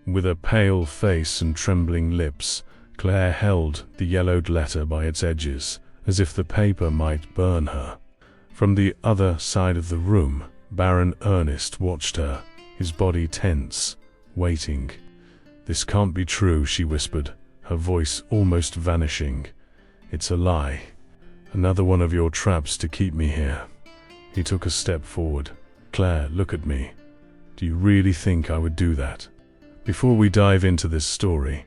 With a pale face and trembling lips, Claire held the yellowed letter by its edges, as if the paper might burn her. From the other side of the room, Baron Ernest watched her, his body tense, waiting. "This can't be true," she whispered, her voice almost vanishing. "It's a lie. Another one of your traps to keep me here." He took a step forward. "Claire, look at me. Do you really think I would do that?" Before we dive into this story,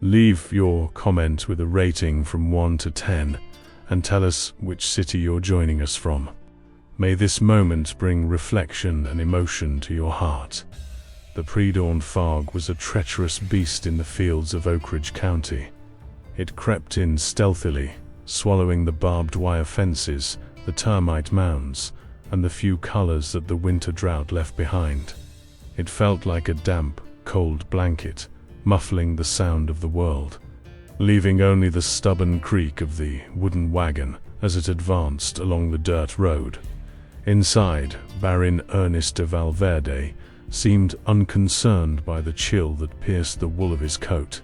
leave your comment with a rating from 1 to 10 and tell us which city you're joining us from. May this moment bring reflection and emotion to your heart. The pre-dawn fog was a treacherous beast in the fields of Oak Ridge County. It crept in stealthily, swallowing the barbed wire fences, the termite mounds, and the few colors that the winter drought left behind. It felt like a damp, cold blanket, muffling the sound of the world, leaving only the stubborn creak of the wooden wagon as it advanced along the dirt road. Inside, Baron Ernest de Valverde seemed unconcerned by the chill that pierced the wool of his coat.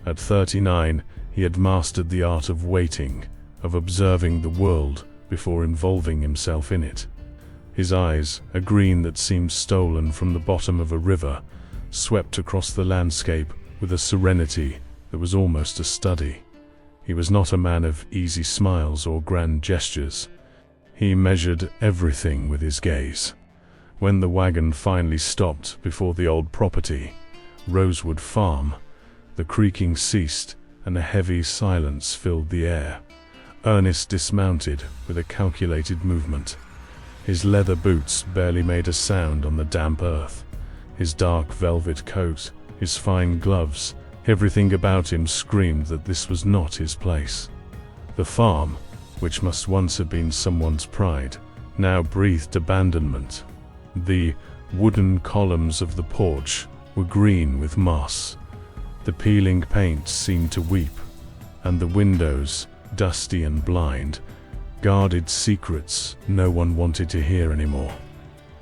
At 39, he had mastered the art of waiting, of observing the world before involving himself in it. His eyes, a green that seemed stolen from the bottom of a river, swept across the landscape with a serenity that was almost a study. He was not a man of easy smiles or grand gestures. He measured everything with his gaze. When the wagon finally stopped before the old property, Rosewood Farm, the creaking ceased and a heavy silence filled the air. Ernest dismounted with a calculated movement. His leather boots barely made a sound on the damp earth. His dark velvet coat, his fine gloves, everything about him screamed that this was not his place. The farm, which must once have been someone's pride, now breathed abandonment. The wooden columns of the porch were green with moss. The peeling paint seemed to weep, and the windows, dusty and blind, guarded secrets no one wanted to hear anymore.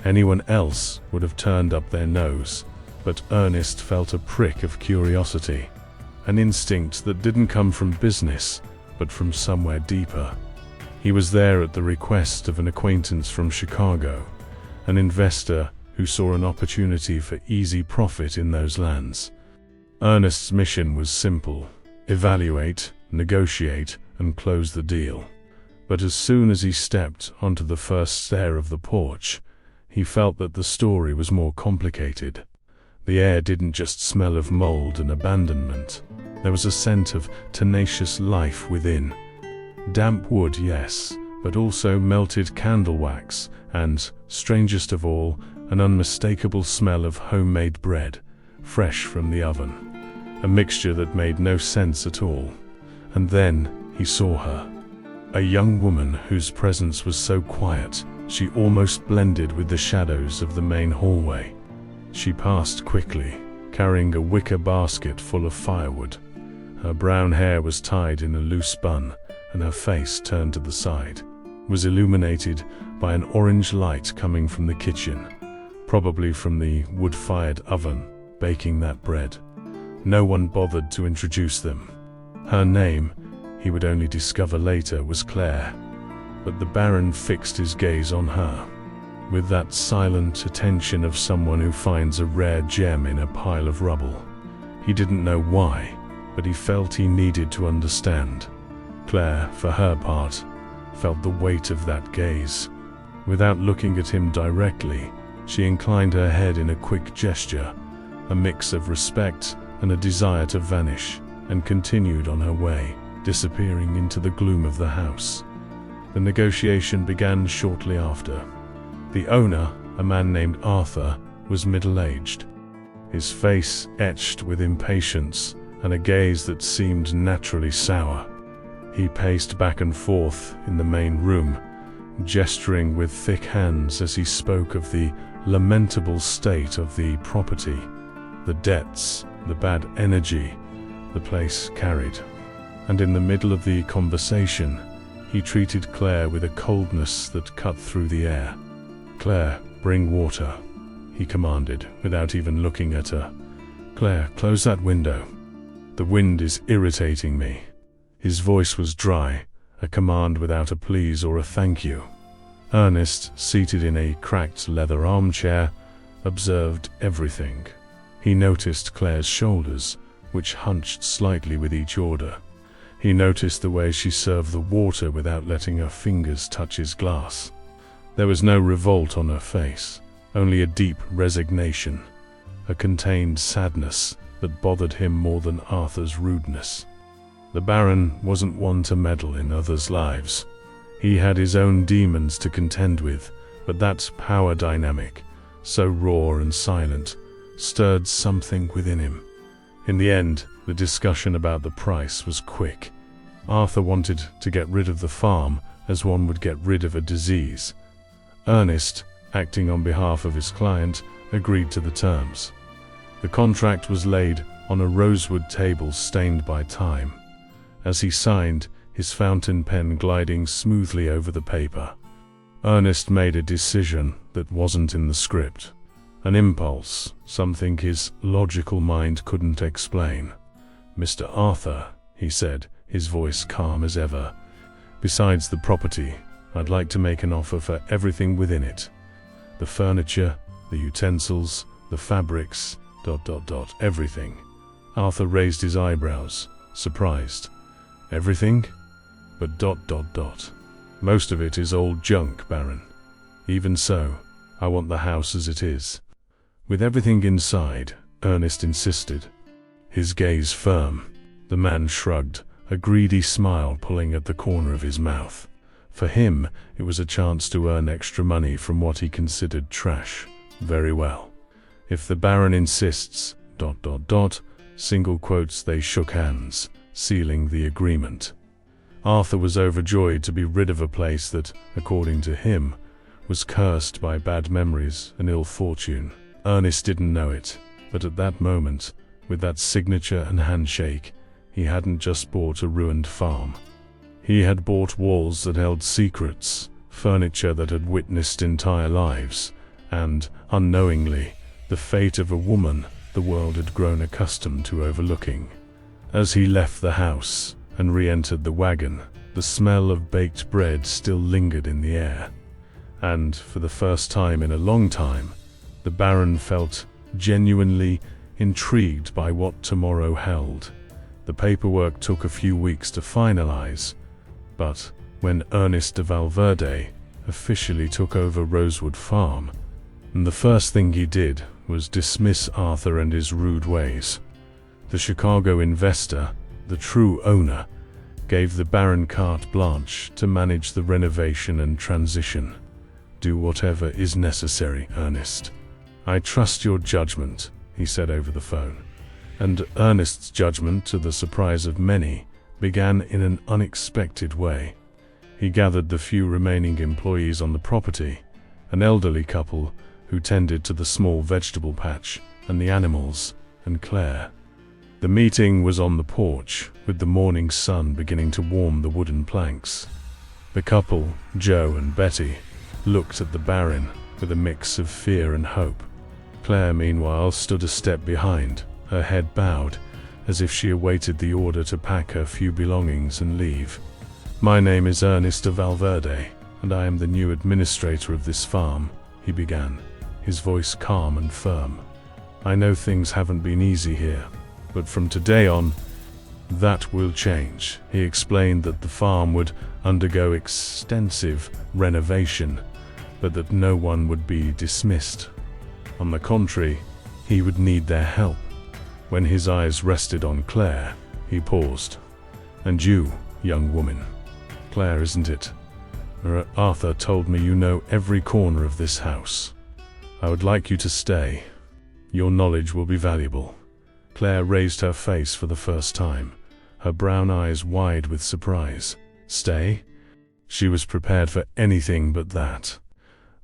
Anyone else would have turned up their nose, but Ernest felt a prick of curiosity, an instinct that didn't come from business, but from somewhere deeper. He was there at the request of an acquaintance from Chicago, an investor who saw an opportunity for easy profit in those lands. Ernest's mission was simple: evaluate, negotiate, and close the deal. But as soon as he stepped onto the first stair of the porch, he felt that the story was more complicated. The air didn't just smell of mold and abandonment. There was a scent of tenacious life within. Damp wood, yes, but also melted candle wax and, strangest of all, an unmistakable smell of homemade bread, fresh from the oven. A mixture that made no sense at all. And then he saw her. A young woman whose presence was so quiet, she almost blended with the shadows of the main hallway. She passed quickly, carrying a wicker basket full of firewood. Her brown hair was tied in a loose bun, and her face, turned to the side, was illuminated by an orange light coming from the kitchen, probably from the wood-fired oven baking that bread. No one bothered to introduce them. Her name, he would only discover later, was Claire, but the Baron fixed his gaze on her, with that silent attention of someone who finds a rare gem in a pile of rubble. He didn't know why, but he felt he needed to understand. Claire, for her part, felt the weight of that gaze. Without looking at him directly, she inclined her head in a quick gesture, a mix of respect and a desire to vanish, and continued on her way, disappearing into the gloom of the house. The negotiation began shortly after. The owner, a man named Arthur, was middle-aged, his face etched with impatience and a gaze that seemed naturally sour. He paced back and forth in the main room, gesturing with thick hands as he spoke of the lamentable state of the property, the debts, the bad energy the place carried. And in the middle of the conversation, he treated Claire with a coldness that cut through the air. "Claire, bring water," he commanded, without even looking at her. Claire, close that window. The wind is irritating me. His voice was dry, a command without a please or a thank you. Ernest, seated in a cracked leather armchair, observed everything. He noticed Claire's shoulders, which hunched slightly with each order. He noticed the way she served the water without letting her fingers touch his glass. There was no revolt on her face, only a deep resignation, a contained sadness that bothered him more than Arthur's rudeness. The Baron wasn't one to meddle in others' lives. He had his own demons to contend with, but that power dynamic, so raw and silent, stirred something within him. In the end, the discussion about the price was quick. Arthur wanted to get rid of the farm as one would get rid of a disease. Ernest, acting on behalf of his client, agreed to the terms. The contract was laid on a rosewood table stained by time. As he signed, his fountain pen gliding smoothly over the paper, Ernest made a decision that wasn't in the script. An impulse, something his logical mind couldn't explain. "Mr. Arthur," he said, his voice calm as ever, "besides the property, I'd like to make an offer for everything within it. The furniture, the utensils, the fabrics, ... everything." Arthur raised his eyebrows, surprised. "Everything? But ... Most of it is old junk, Baron. Even so, I want the house as it is." "With everything inside," Ernest insisted, his gaze firm. The man shrugged, a greedy smile pulling at the corner of his mouth. For him, it was a chance to earn extra money from what he considered trash. "Very well. If the Baron insists, ... Single quotes. They shook hands, sealing the agreement. Arthur was overjoyed to be rid of a place that, according to him, was cursed by bad memories and ill fortune. Ernest didn't know it, but at that moment, with that signature and handshake, he hadn't just bought a ruined farm. He had bought walls that held secrets, furniture that had witnessed entire lives, and, unknowingly, the fate of a woman the world had grown accustomed to overlooking. As he left the house and re-entered the wagon, the smell of baked bread still lingered in the air. And, for the first time in a long time, the Baron felt genuinely intrigued by what tomorrow held. The paperwork took a few weeks to finalize, but when Ernest de Valverde officially took over Rosewood Farm, the first thing he did was dismiss Arthur and his rude ways. The Chicago investor, the true owner, gave the Baron carte blanche to manage the renovation and transition. "Do whatever is necessary, Ernest. I trust your judgment," he said over the phone. And Ernest's judgment, to the surprise of many, began in an unexpected way. He gathered the few remaining employees on the property, an elderly couple who tended to the small vegetable patch and the animals, and Claire. The meeting was on the porch, with the morning sun beginning to warm the wooden planks. The couple, Joe and Betty, looked at the Baron with a mix of fear and hope. Claire, meanwhile, stood a step behind, her head bowed, as if she awaited the order to pack her few belongings and leave. "My name is Ernest de Valverde, and I am the new administrator of this farm," he began, his voice calm and firm. "I know things haven't been easy here, but from today on, that will change." He explained that the farm would undergo extensive renovation, but that no one would be dismissed. On the contrary, he would need their help. When his eyes rested on Claire, he paused. "And you, young woman. Claire, isn't it? Arthur told me you know every corner of this house. I would like you to stay. Your knowledge will be valuable." Claire raised her face for the first time, her brown eyes wide with surprise. Stay? She was prepared for anything but that.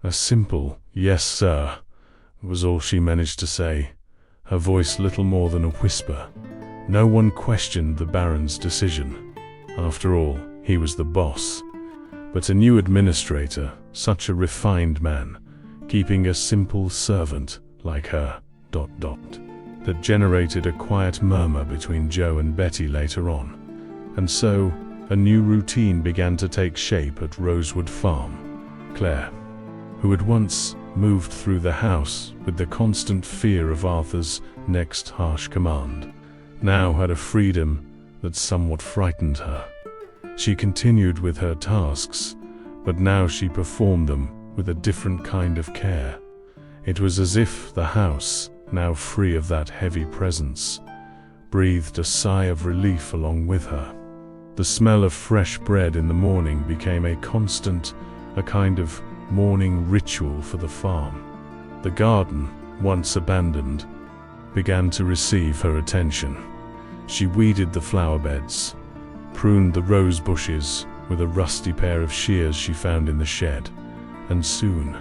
A simple, "Yes, sir," was all she managed to say, her voice little more than a whisper. No one questioned the Baron's decision. After all, he was the boss. But a new administrator, such a refined man, keeping a simple servant like her, ... that generated a quiet murmur between Joe and Betty later on. And so, a new routine began to take shape at Rosewood Farm. Claire, who had once moved through the house with the constant fear of Arthur's next harsh command, now had a freedom that somewhat frightened her. She continued with her tasks, but now she performed them with a different kind of care. It was as if the house, now free of that heavy presence, breathed a sigh of relief along with her. The smell of fresh bread in the morning became a constant, a kind of morning ritual for the farm. The garden, once abandoned, began to receive her attention. She weeded the flower beds, pruned the rose bushes with a rusty pair of shears she found in the shed, and soon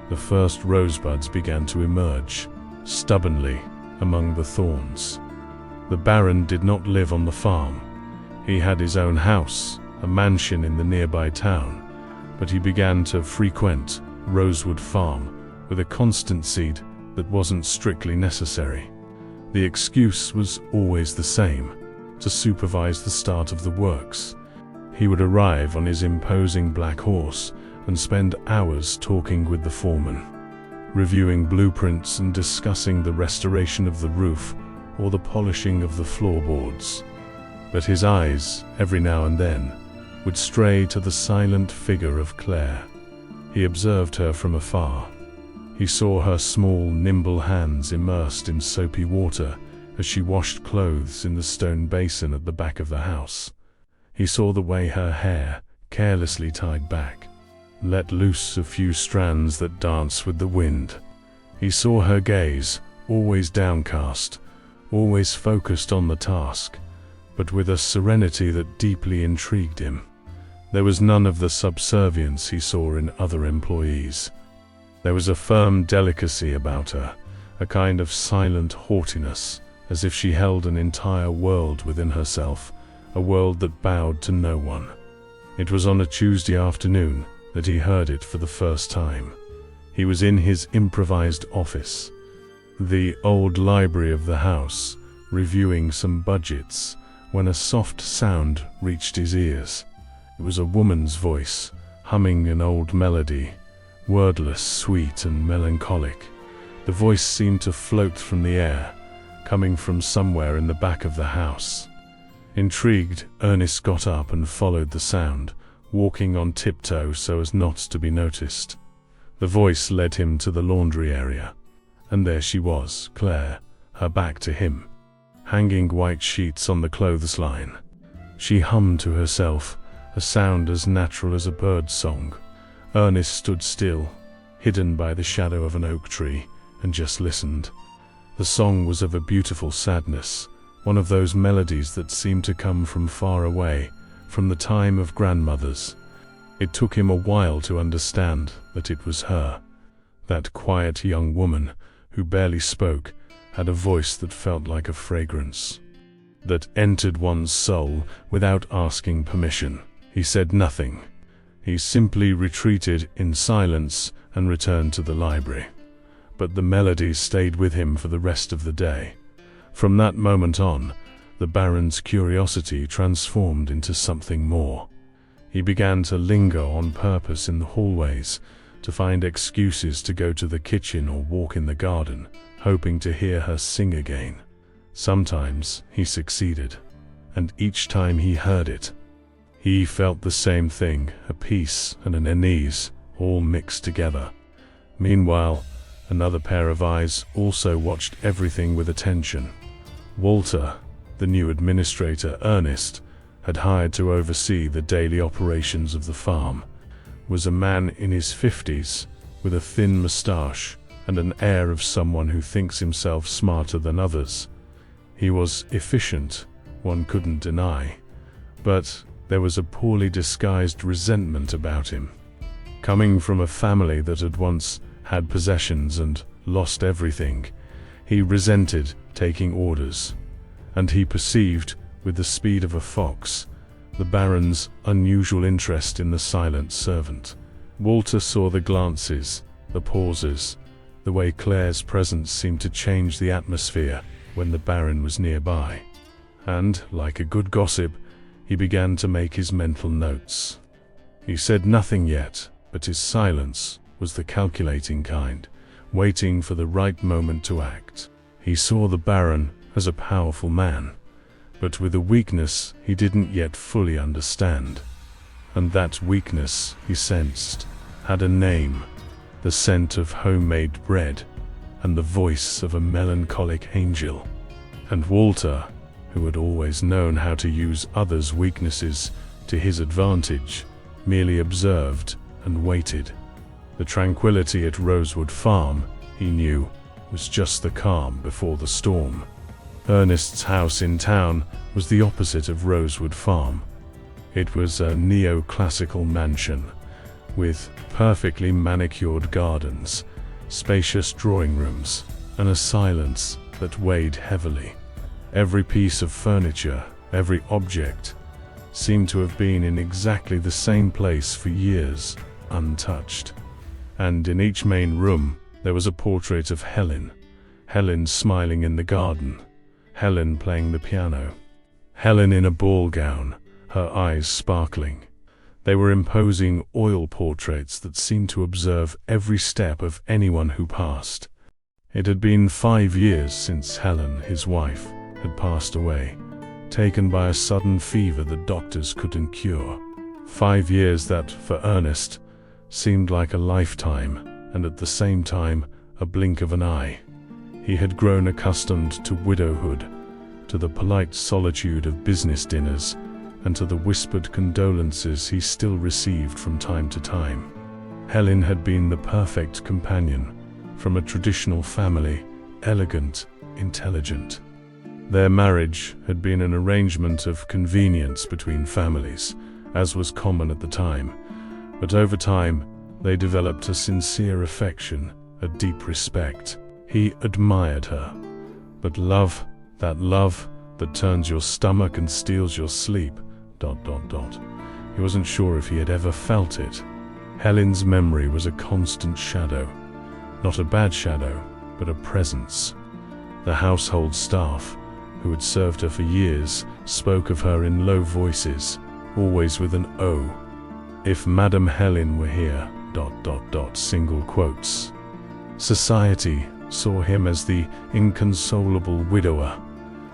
the first rosebuds began to emerge, stubbornly, among the thorns. The Baron did not live on the farm. He had his own house, a mansion in the nearby town, but he began to frequent Rosewood Farm with a constancy that wasn't strictly necessary. The excuse was always the same: to supervise the start of the works. He would arrive on his imposing black horse and spend hours talking with the foreman, reviewing blueprints and discussing the restoration of the roof or the polishing of the floorboards. But his eyes, every now and then, would stray to the silent figure of Claire. He observed her from afar. He saw her small, nimble hands immersed in soapy water as she washed clothes in the stone basin at the back of the house. He saw the way her hair, carelessly tied back, let loose a few strands that danced with the wind. He saw her gaze, always downcast, always focused on the task, but with a serenity that deeply intrigued him. There was none of the subservience he saw in other employees. There was a firm delicacy about her, a kind of silent haughtiness, as if she held an entire world within herself, a world that bowed to no one. It was on a Tuesday afternoon that he heard it for the first time. He was in his improvised office, the old library of the house, reviewing some budgets, when a soft sound reached his ears. It was a woman's voice, humming an old melody, wordless, sweet and melancholic. The voice seemed to float from the air, coming from somewhere in the back of the house. Intrigued, Ernest got up and followed the sound, walking on tiptoe so as not to be noticed. The voice led him to the laundry area, and there she was, Claire, her back to him, hanging white sheets on the clothesline. She hummed to herself, a sound as natural as a bird's song. Ernest stood still, hidden by the shadow of an oak tree, and just listened. The song was of a beautiful sadness, one of those melodies that seemed to come from far away, from the time of grandmothers. It took him a while to understand that it was her. That quiet young woman, who barely spoke, had a voice that felt like a fragrance, that entered one's soul without asking permission. He said nothing. He simply retreated in silence and returned to the library. But the melody stayed with him for the rest of the day. From that moment on, the Baron's curiosity transformed into something more. He began to linger on purpose in the hallways, to find excuses to go to the kitchen or walk in the garden, hoping to hear her sing again. Sometimes he succeeded, and each time he heard it, he felt the same thing, a peace and an unease, all mixed together. Meanwhile, another pair of eyes also watched everything with attention. Walter, the new administrator Ernest had hired to oversee the daily operations of the farm, was a man in his 50s, with a thin moustache and an air of someone who thinks himself smarter than others. He was efficient, one couldn't deny, but there was a poorly disguised resentment about him. Coming from a family that had once had possessions and lost everything, he resented taking orders, and he perceived, with the speed of a fox, the Baron's unusual interest in the silent servant. Walter saw the glances, the pauses, the way Claire's presence seemed to change the atmosphere. when the Baron was nearby, and, like a good gossip, he began to make his mental notes. He said nothing yet, but his silence was the calculating kind, waiting for the right moment to act. He saw the Baron as a powerful man, but with a weakness he didn't yet fully understand. And that weakness, he sensed, had a name, the scent of homemade bread, and the voice of a melancholic angel. And Walter, who had always known how to use others' weaknesses to his advantage, merely observed and waited. The tranquility at Rosewood Farm, he knew, was just the calm before the storm. Ernest's house in town was the opposite of Rosewood Farm. It was a neoclassical mansion, with perfectly manicured gardens, spacious drawing rooms, and a silence that weighed heavily. Every piece of furniture, every object, seemed to have been in exactly the same place for years, untouched. And in each main room there was a portrait of Helen. Helen smiling in the garden. Helen playing the piano. Helen in a ball gown, her eyes sparkling. They were imposing oil portraits that seemed to observe every step of anyone who passed. It had been 5 years since Helen, his wife, had passed away, taken by a sudden fever that doctors couldn't cure. 5 years that, for Ernest, seemed like a lifetime, and at the same time, a blink of an eye. He had grown accustomed to widowhood, to the polite solitude of business dinners, and to the whispered condolences he still received from time to time. Helen had been the perfect companion, from a traditional family, elegant, intelligent. Their marriage had been an arrangement of convenience between families, as was common at the time, but over time they developed a sincere affection, a deep respect. He admired her, but love that turns your stomach and steals your sleep, ... He wasn't sure if he had ever felt it. Helen's memory was a constant shadow, not a bad shadow, but a presence. The household staff, who had served her for years, spoke of her in low voices, always with an O. If Madame Helen were here, ... single quotes. Society saw him as the inconsolable widower,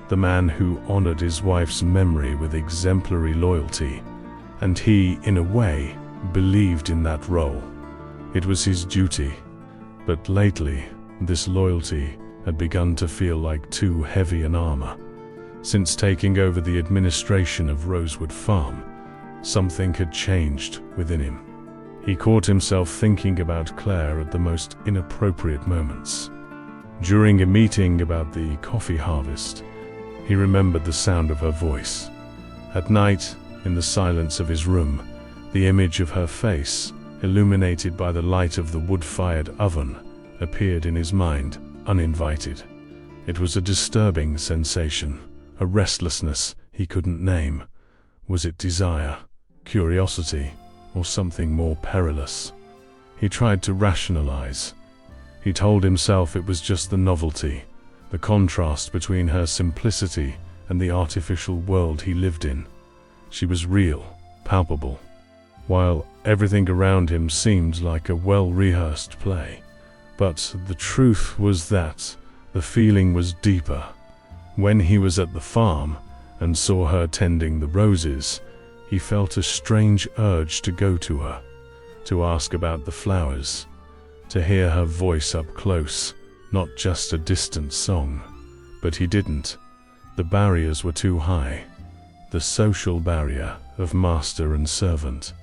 the man who honored his wife's memory with exemplary loyalty, and he, in a way, believed in that role. It was his duty. But lately, this loyalty had begun to feel like too heavy an armor. Since taking over the administration of Rosewood Farm, something had changed within him. He caught himself thinking about Claire at the most inappropriate moments. During a meeting about the coffee harvest, he remembered the sound of her voice. At night, in the silence of his room, the image of her face, illuminated by the light of the wood-fired oven, appeared in his mind, uninvited. It was a disturbing sensation, a restlessness he couldn't name. Was it desire, curiosity, or something more perilous? He tried to rationalize. He told himself it was just the novelty, the contrast between her simplicity and the artificial world he lived in. She was real, palpable, while everything around him seemed like a well-rehearsed play. But the truth was that the feeling was deeper. When he was at the farm and saw her tending the roses, he felt a strange urge to go to her, to ask about the flowers, to hear her voice up close, not just a distant song. But he didn't. The barriers were too high. The social barrier of master and servant,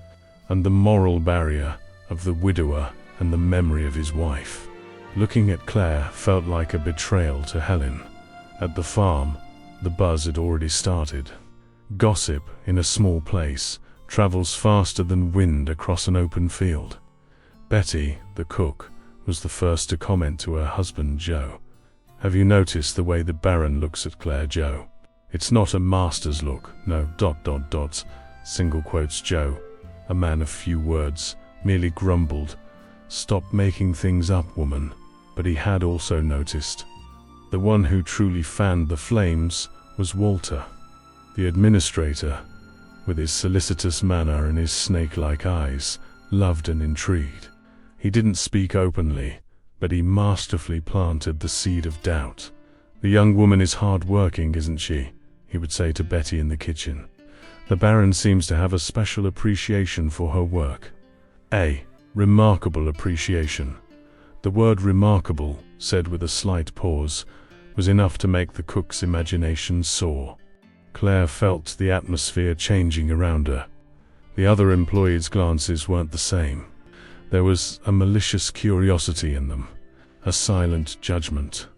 and the moral barrier of the widower and the memory of his wife. Looking at Claire felt like a betrayal to Helen. At the farm, the buzz had already started. Gossip in a small place travels faster than wind across an open field. Betty, the cook, was the first to comment to her husband Joe. "Have you noticed the way the Baron looks at Claire, Joe? It's not a master's look, no ... Single quotes Joe, a man of few words, merely grumbled, "Stop making things up, woman." But he had also noticed. The one who truly fanned the flames was Walter, the administrator, with his solicitous manner and his snake-like eyes, loved and intrigued. He didn't speak openly, but he masterfully planted the seed of doubt. "The young woman is hard-working, isn't she?" he would say to Betty in the kitchen. "The Baron seems to have a special appreciation for her work. A remarkable appreciation." The word remarkable, said with a slight pause, was enough to make the cook's imagination soar. Claire felt the atmosphere changing around her. The other employees' glances weren't the same. There was a malicious curiosity in them, a silent judgment.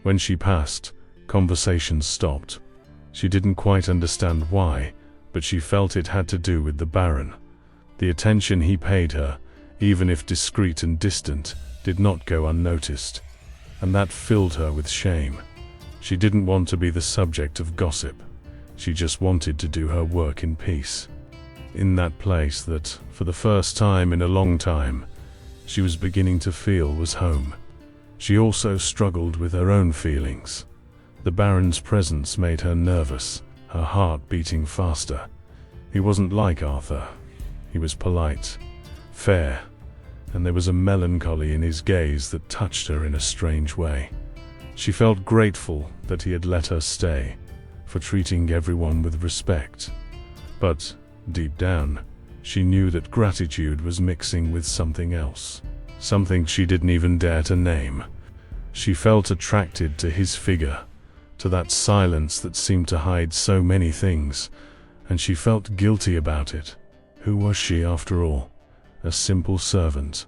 When she passed, conversations stopped. She didn't quite understand why, but she felt it had to do with the Baron. The attention he paid her, even if discreet and distant, did not go unnoticed, and that filled her with shame. She didn't want to be the subject of gossip. She just wanted to do her work in peace. In that place that, for the first time in a long time, she was beginning to feel was home. She also struggled with her own feelings. The Baron's presence made her nervous, her heart beating faster. He wasn't like Arthur. He was polite, fair, and there was a melancholy in his gaze that touched her in a strange way. She felt grateful that he had let her stay, for treating everyone with respect. But, deep down, she knew that gratitude was mixing with something else, something she didn't even dare to name. She felt attracted to his figure, to that silence that seemed to hide so many things, and she felt guilty about it. Who was she after all? A simple servant.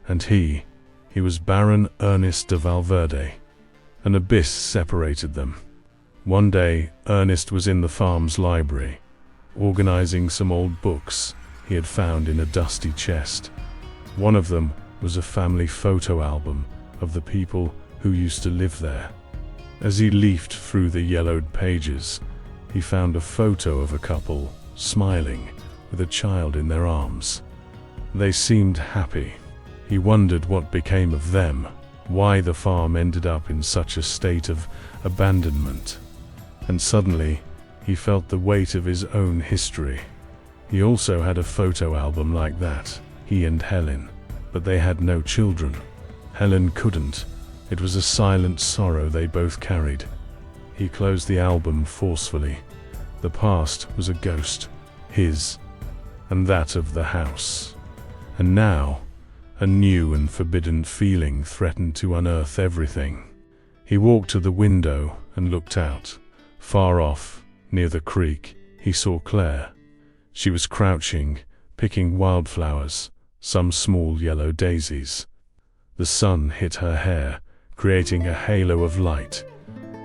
And he was Baron Ernest de Valverde. An abyss separated them. One day, Ernest was in the farm's library, organizing some old books he had found in a dusty chest. One of them was a family photo album of the people who used to live there. As he leafed through the yellowed pages, he found a photo of a couple, smiling, with a child in their arms. They seemed happy. He wondered what became of them, why the farm ended up in such a state of abandonment. And suddenly, he felt the weight of his own history. He also had a photo album like that, he and Helen, but they had no children. Helen couldn't. It was a silent sorrow they both carried. He closed the album forcefully. The past was a ghost, his, and that of the house. And now, a new and forbidden feeling threatened to unearth everything. He walked to the window and looked out. Far off, near the creek, he saw Claire. She was crouching, picking wildflowers, some small yellow daisies. The sun hit her hair, creating a halo of light.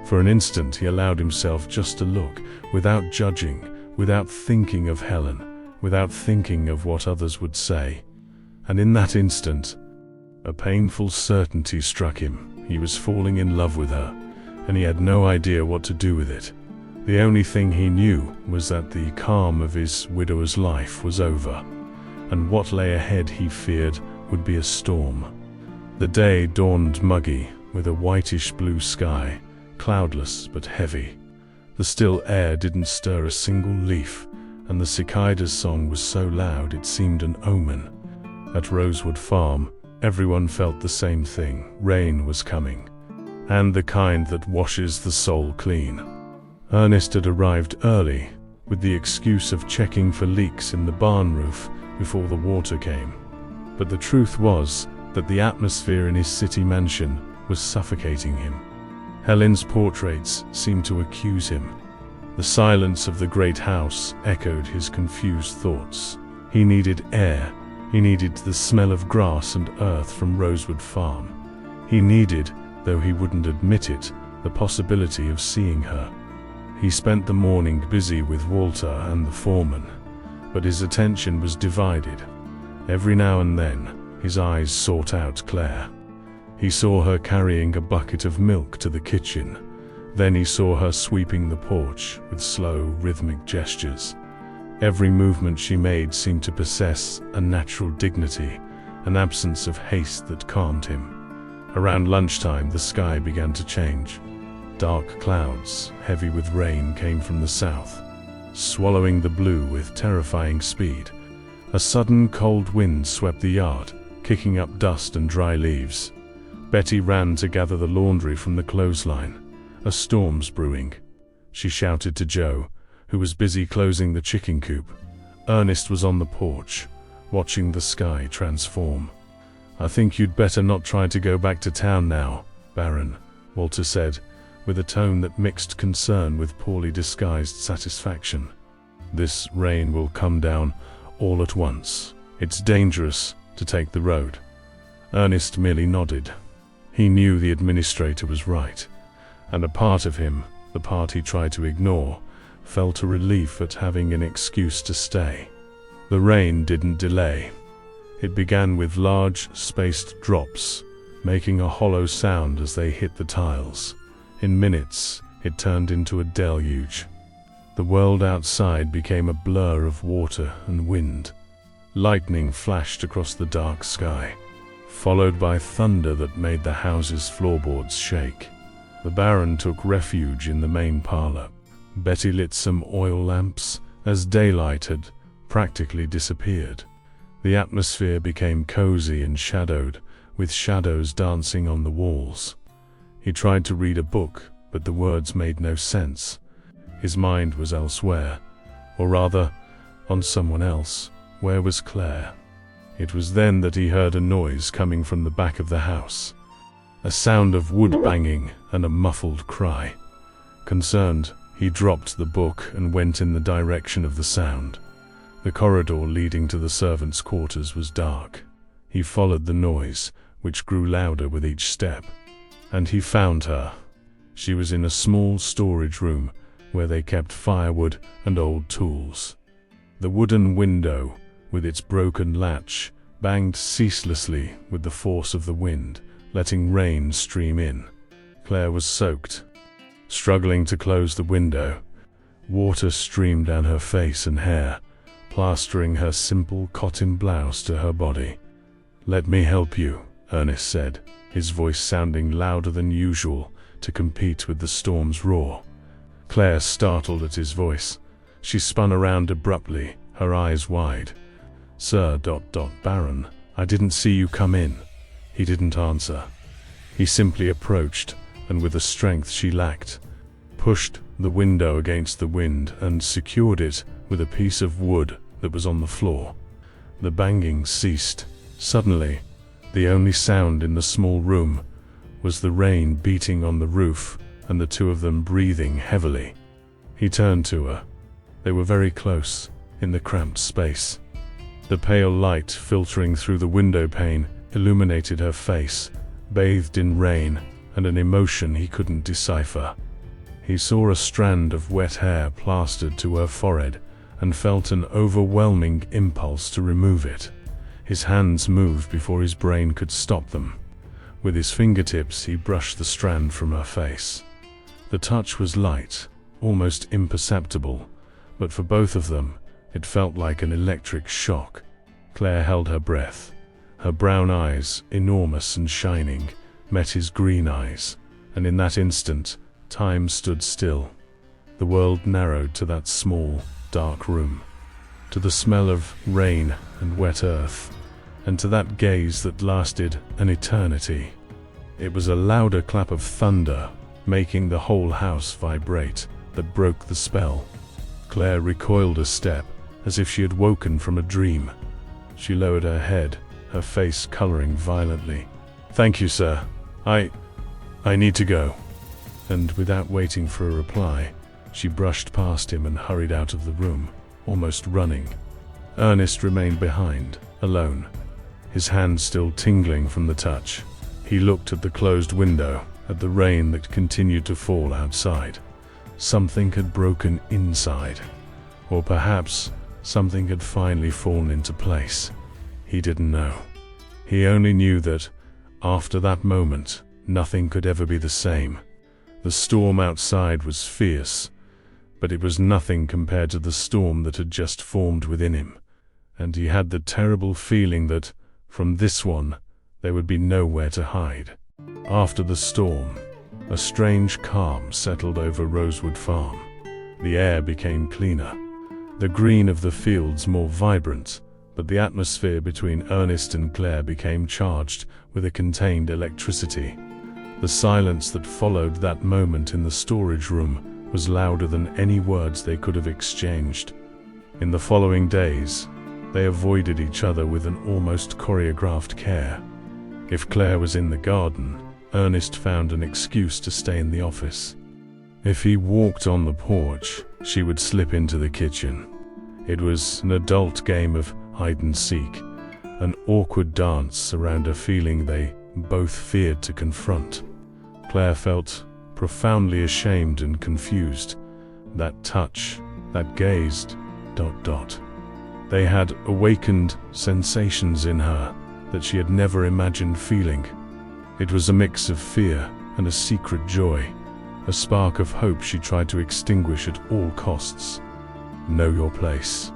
For an instant he allowed himself just to look, without judging, without thinking of Helen, without thinking of what others would say. And in that instant, a painful certainty struck him. He was falling in love with her, and he had no idea what to do with it. The only thing he knew was that the calm of his widower's life was over, and what lay ahead he feared would be a storm. The day dawned muggy, with a whitish-blue sky, cloudless but heavy. The still air didn't stir a single leaf, and the cicada's song was so loud it seemed an omen. At Rosewood Farm, everyone felt the same thing. Rain was coming, and the kind that washes the soul clean. Ernest had arrived early, with the excuse of checking for leaks in the barn roof before the water came. But the truth was that the atmosphere in his city mansion was suffocating him. Helen's portraits seemed to accuse him. The silence of the great house echoed his confused thoughts. He needed air. He needed the smell of grass and earth from Rosewood Farm. He needed, though he wouldn't admit it, the possibility of seeing her. He spent the morning busy with Walter and the foreman, but his attention was divided. Every now and then, his eyes sought out Claire. He saw her carrying a bucket of milk to the kitchen. Then he saw her sweeping the porch with slow, rhythmic gestures. Every movement she made seemed to possess a natural dignity, an absence of haste that calmed him. Around lunchtime, the sky began to change. Dark clouds, heavy with rain, came from the south, swallowing the blue with terrifying speed. A sudden cold wind swept the yard, kicking up dust and dry leaves. Betty ran to gather the laundry from the clothesline. A storm's brewing, she shouted to Joe, who was busy closing the chicken coop. Ernest was on the porch, watching the sky transform. "I think you'd better not try to go back to town now, Baron," Walter said, with a tone that mixed concern with poorly disguised satisfaction. "This rain will come down all at once. It's dangerous to take the road." Ernest merely nodded. He knew the administrator was right, and a part of him, the part he tried to ignore, felt a relief at having an excuse to stay. The rain didn't delay. It began with large, spaced drops, making a hollow sound as they hit the tiles. In minutes, it turned into a deluge. The world outside became a blur of water and wind. Lightning flashed across the dark sky, followed by thunder that made the house's floorboards shake. The Baron took refuge in the main parlor. Betty lit some oil lamps as daylight had practically disappeared. The atmosphere became cozy and shadowed, with shadows dancing on the walls. He tried to read a book, but the words made no sense. His mind was elsewhere, or rather, on someone else. Where was Claire? It was then that he heard a noise coming from the back of the house. A sound of wood banging and a muffled cry. Concerned, he dropped the book and went in the direction of the sound. The corridor leading to the servants' quarters was dark. He followed the noise, which grew louder with each step. And he found her. She was in a small storage room where they kept firewood and old tools. The wooden window, with its broken latch, banged ceaselessly with the force of the wind, letting rain stream in. Claire was soaked. Struggling to close the window, water streamed down her face and hair, plastering her simple cotton blouse to her body. "Let me help you," Ernest said, his voice sounding louder than usual to compete with the storm's roar. Claire startled at his voice. She spun around abruptly, her eyes wide. "Sir, Baron, I didn't see you come in." He didn't answer. He simply approached, and with a strength she lacked, pushed the window against the wind and secured it with a piece of wood that was on the floor. The banging ceased. Suddenly, the only sound in the small room was the rain beating on the roof and the two of them breathing heavily. He turned to her. They were very close, in the cramped space. The pale light filtering through the window pane illuminated her face, bathed in rain and an emotion he couldn't decipher. He saw a strand of wet hair plastered to her forehead and felt an overwhelming impulse to remove it. His hands moved before his brain could stop them. With his fingertips he brushed the strand from her face. The touch was light, almost imperceptible, but for both of them, it felt like an electric shock. Claire held her breath. Her brown eyes, enormous and shining, met his green eyes, and in that instant, time stood still. The world narrowed to that small, dark room, to the smell of rain and wet earth, and to that gaze that lasted an eternity. It was a louder clap of thunder, making the whole house vibrate, that broke the spell. Claire recoiled a step, as if she had woken from a dream. She lowered her head, her face coloring violently. "Thank you, sir. I need to go." And without waiting for a reply, she brushed past him and hurried out of the room, almost running. Ernest remained behind, alone, his hand still tingling from the touch. He looked at the closed window, at the rain that continued to fall outside. Something had broken inside, or perhaps something had finally fallen into place. He didn't know. He only knew that, after that moment, nothing could ever be the same. The storm outside was fierce, but it was nothing compared to the storm that had just formed within him, and he had the terrible feeling that, from this one, there would be nowhere to hide. After the storm, A strange calm settled over Rosewood Farm. The air became cleaner, the green of the fields more vibrant, but the atmosphere between Ernest and Claire became charged with a contained electricity. The silence that followed that moment in the storage room was louder than any words they could have exchanged. In the following days, they avoided each other with an almost choreographed care. If Claire was in the garden, Ernest found an excuse to stay in the office. If he walked on the porch, she would slip into the kitchen. It was an adult game of hide and seek, an awkward dance around a feeling they both feared to confront. Claire felt profoundly ashamed and confused. That touch, that gazed, ... They had awakened sensations in her that she had never imagined feeling. It was a mix of fear and a secret joy, a spark of hope she tried to extinguish at all costs. Know your place,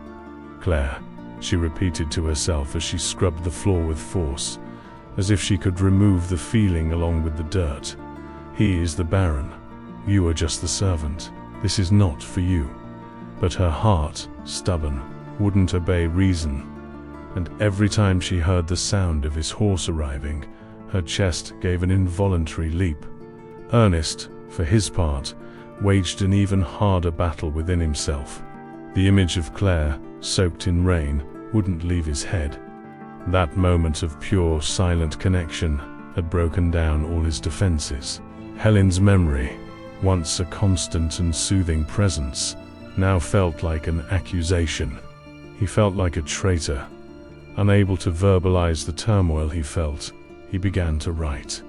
Claire, she repeated to herself as she scrubbed the floor with force, as if she could remove the feeling along with the dirt. He is the Baron. You are just the servant. This is not for you. But her heart, stubborn, wouldn't obey reason, and every time she heard the sound of his horse arriving, her chest gave an involuntary leap. Ernest, for his part, waged an even harder battle within himself. The image of Claire, soaked in rain, wouldn't leave his head. That moment of pure, silent connection had broken down all his defenses. Helen's memory, once a constant and soothing presence, now felt like an accusation. He felt like a traitor. Unable to verbalize the turmoil he felt, he began to write.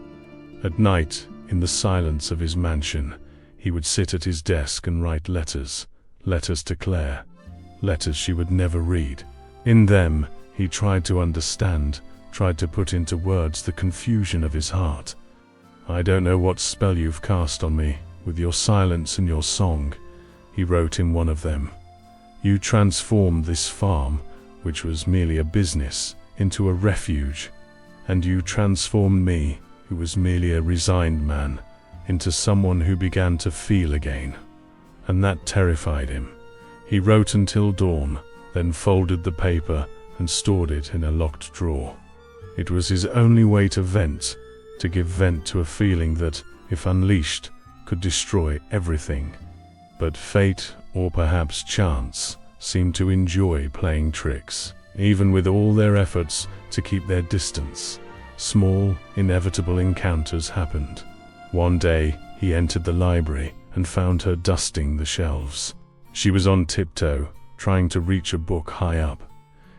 At night, in the silence of his mansion, he would sit at his desk and write letters to Claire, letters she would never read. In them, he tried to understand, tried to put into words the confusion of his heart. I don't know what spell you've cast on me, with your silence and your song, he wrote in one of them. You transformed this farm, which was merely a business, into a refuge, and you transformed me, who was merely a resigned man, into someone who began to feel again. And that terrified him. He wrote until dawn, then folded the paper and stored it in a locked drawer. It was his only way to vent, to give vent to a feeling that, if unleashed, could destroy everything. But fate, or perhaps chance, seemed to enjoy playing tricks. Even with all their efforts to keep their distance, small, inevitable encounters happened. One day, he entered the library and found her dusting the shelves. She was on tiptoe, trying to reach a book high up.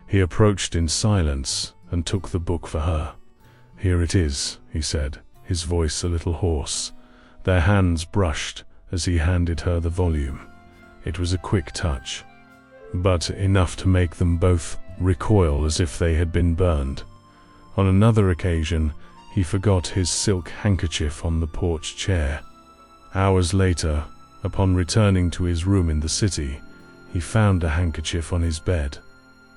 He approached in silence and took the book for her. Here it is, he said, his voice a little hoarse. Their hands brushed as he handed her the volume. It was a quick touch, but enough to make them both recoil as if they had been burned. On another occasion, he forgot his silk handkerchief on the porch chair. Hours later, upon returning to his room in the city, he found a handkerchief on his bed,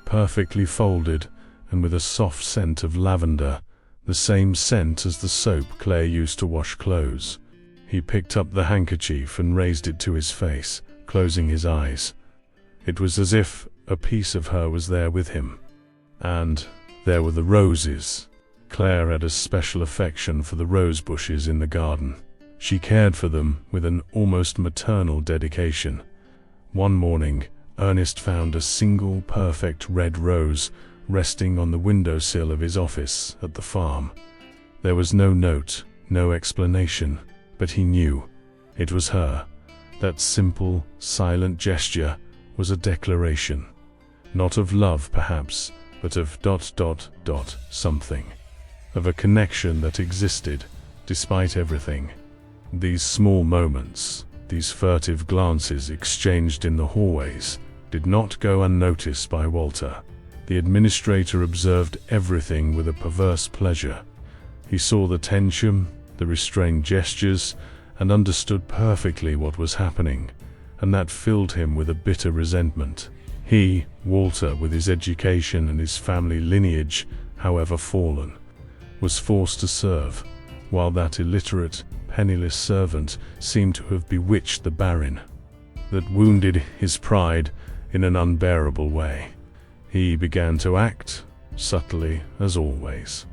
perfectly folded and with a soft scent of lavender, the same scent as the soap Claire used to wash clothes. He picked up the handkerchief and raised it to his face, closing his eyes. It was as if a piece of her was there with him. And there were the roses. Claire had a special affection for the rose bushes in the garden. She cared for them with an almost maternal dedication. One morning, Ernest found a single perfect red rose resting on the windowsill of his office at the farm. There was no note, no explanation, but he knew it was her. That simple, silent gesture was a declaration, not of love perhaps, but of ... something, of a connection that existed despite everything. These small moments, these furtive glances exchanged in the hallways, did not go unnoticed by Walter. The administrator observed everything with a perverse pleasure. He saw the tension, the restrained gestures, and understood perfectly what was happening, and that filled him with a bitter resentment. He, Walter, with his education and his family lineage, however fallen, was forced to serve, while that illiterate, penniless servant seemed to have bewitched the Baron. That wounded his pride in an unbearable way. He began to act, subtly as always.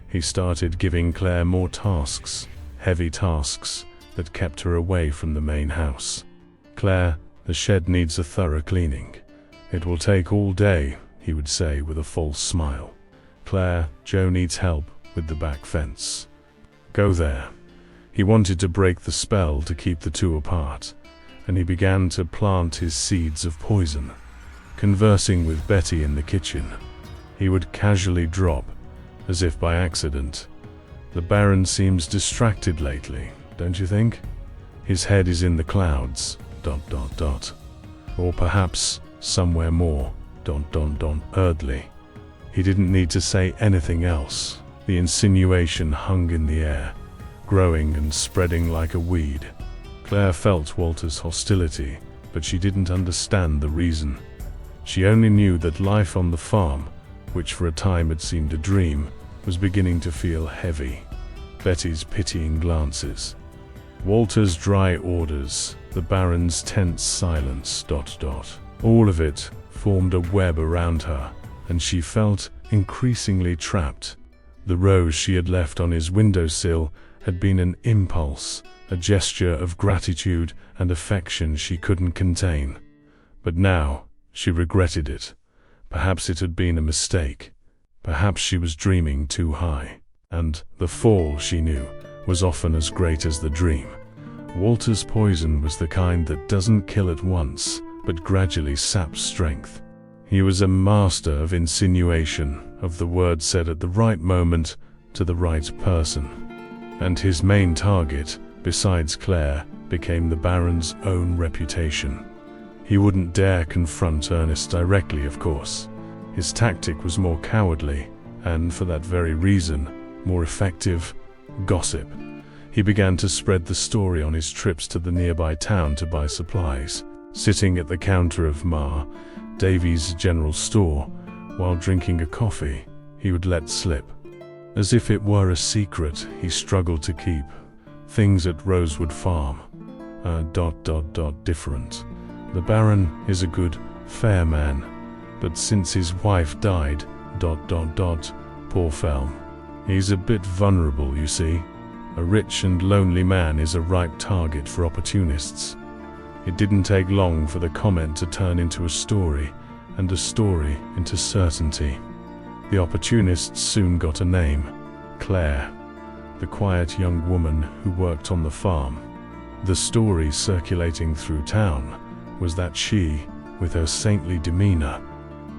He started giving Claire more tasks, heavy tasks that kept her away from the main house. "Claire, the shed needs a thorough cleaning. It will take all day," he would say with a false smile. "Claire, Joe needs help with the back fence. Go there." He wanted to break the spell to keep the two apart, and he began to plant his seeds of poison. Conversing with Betty in the kitchen, he would casually drop, as if by accident, "The Baron seems distracted lately, don't you think? His head is in the clouds, ... Or perhaps somewhere more, ... Earthly." He didn't need to say anything else. The insinuation hung in the air, growing and spreading like a weed. Claire felt Walter's hostility, but she didn't understand the reason. She only knew that life on the farm, which for a time had seemed a dream, was beginning to feel heavy. Betty's pitying glances, Walter's dry orders, the Baron's tense silence, ... All of it formed a web around her, and she felt increasingly trapped. The rose she had left on his windowsill had been an impulse, a gesture of gratitude and affection she couldn't contain. But now, she regretted it. Perhaps it had been a mistake. Perhaps she was dreaming too high. And the fall, she knew, was often as great as the dream. Walter's poison was the kind that doesn't kill at once, but gradually saps strength. He was a master of insinuation, of the word said at the right moment to the right person. And his main target, besides Claire, became the Baron's own reputation. He wouldn't dare confront Ernest directly, of course. His tactic was more cowardly, and for that very reason, more effective: gossip. He began to spread the story on his trips to the nearby town to buy supplies. Sitting at the counter of Ma Davies' general store, while drinking a coffee, he would let slip, as if it were a secret he struggled to keep, things at Rosewood Farm different. The Baron is a good, fair man, but since his wife died, poor fellow. He's a bit vulnerable, you see. A rich and lonely man is a ripe target for opportunists. It didn't take long for the comment to turn into a story, and a story into certainty. The opportunists soon got a name: Claire, the quiet young woman who worked on the farm. The story circulating through town was that she, with her saintly demeanor,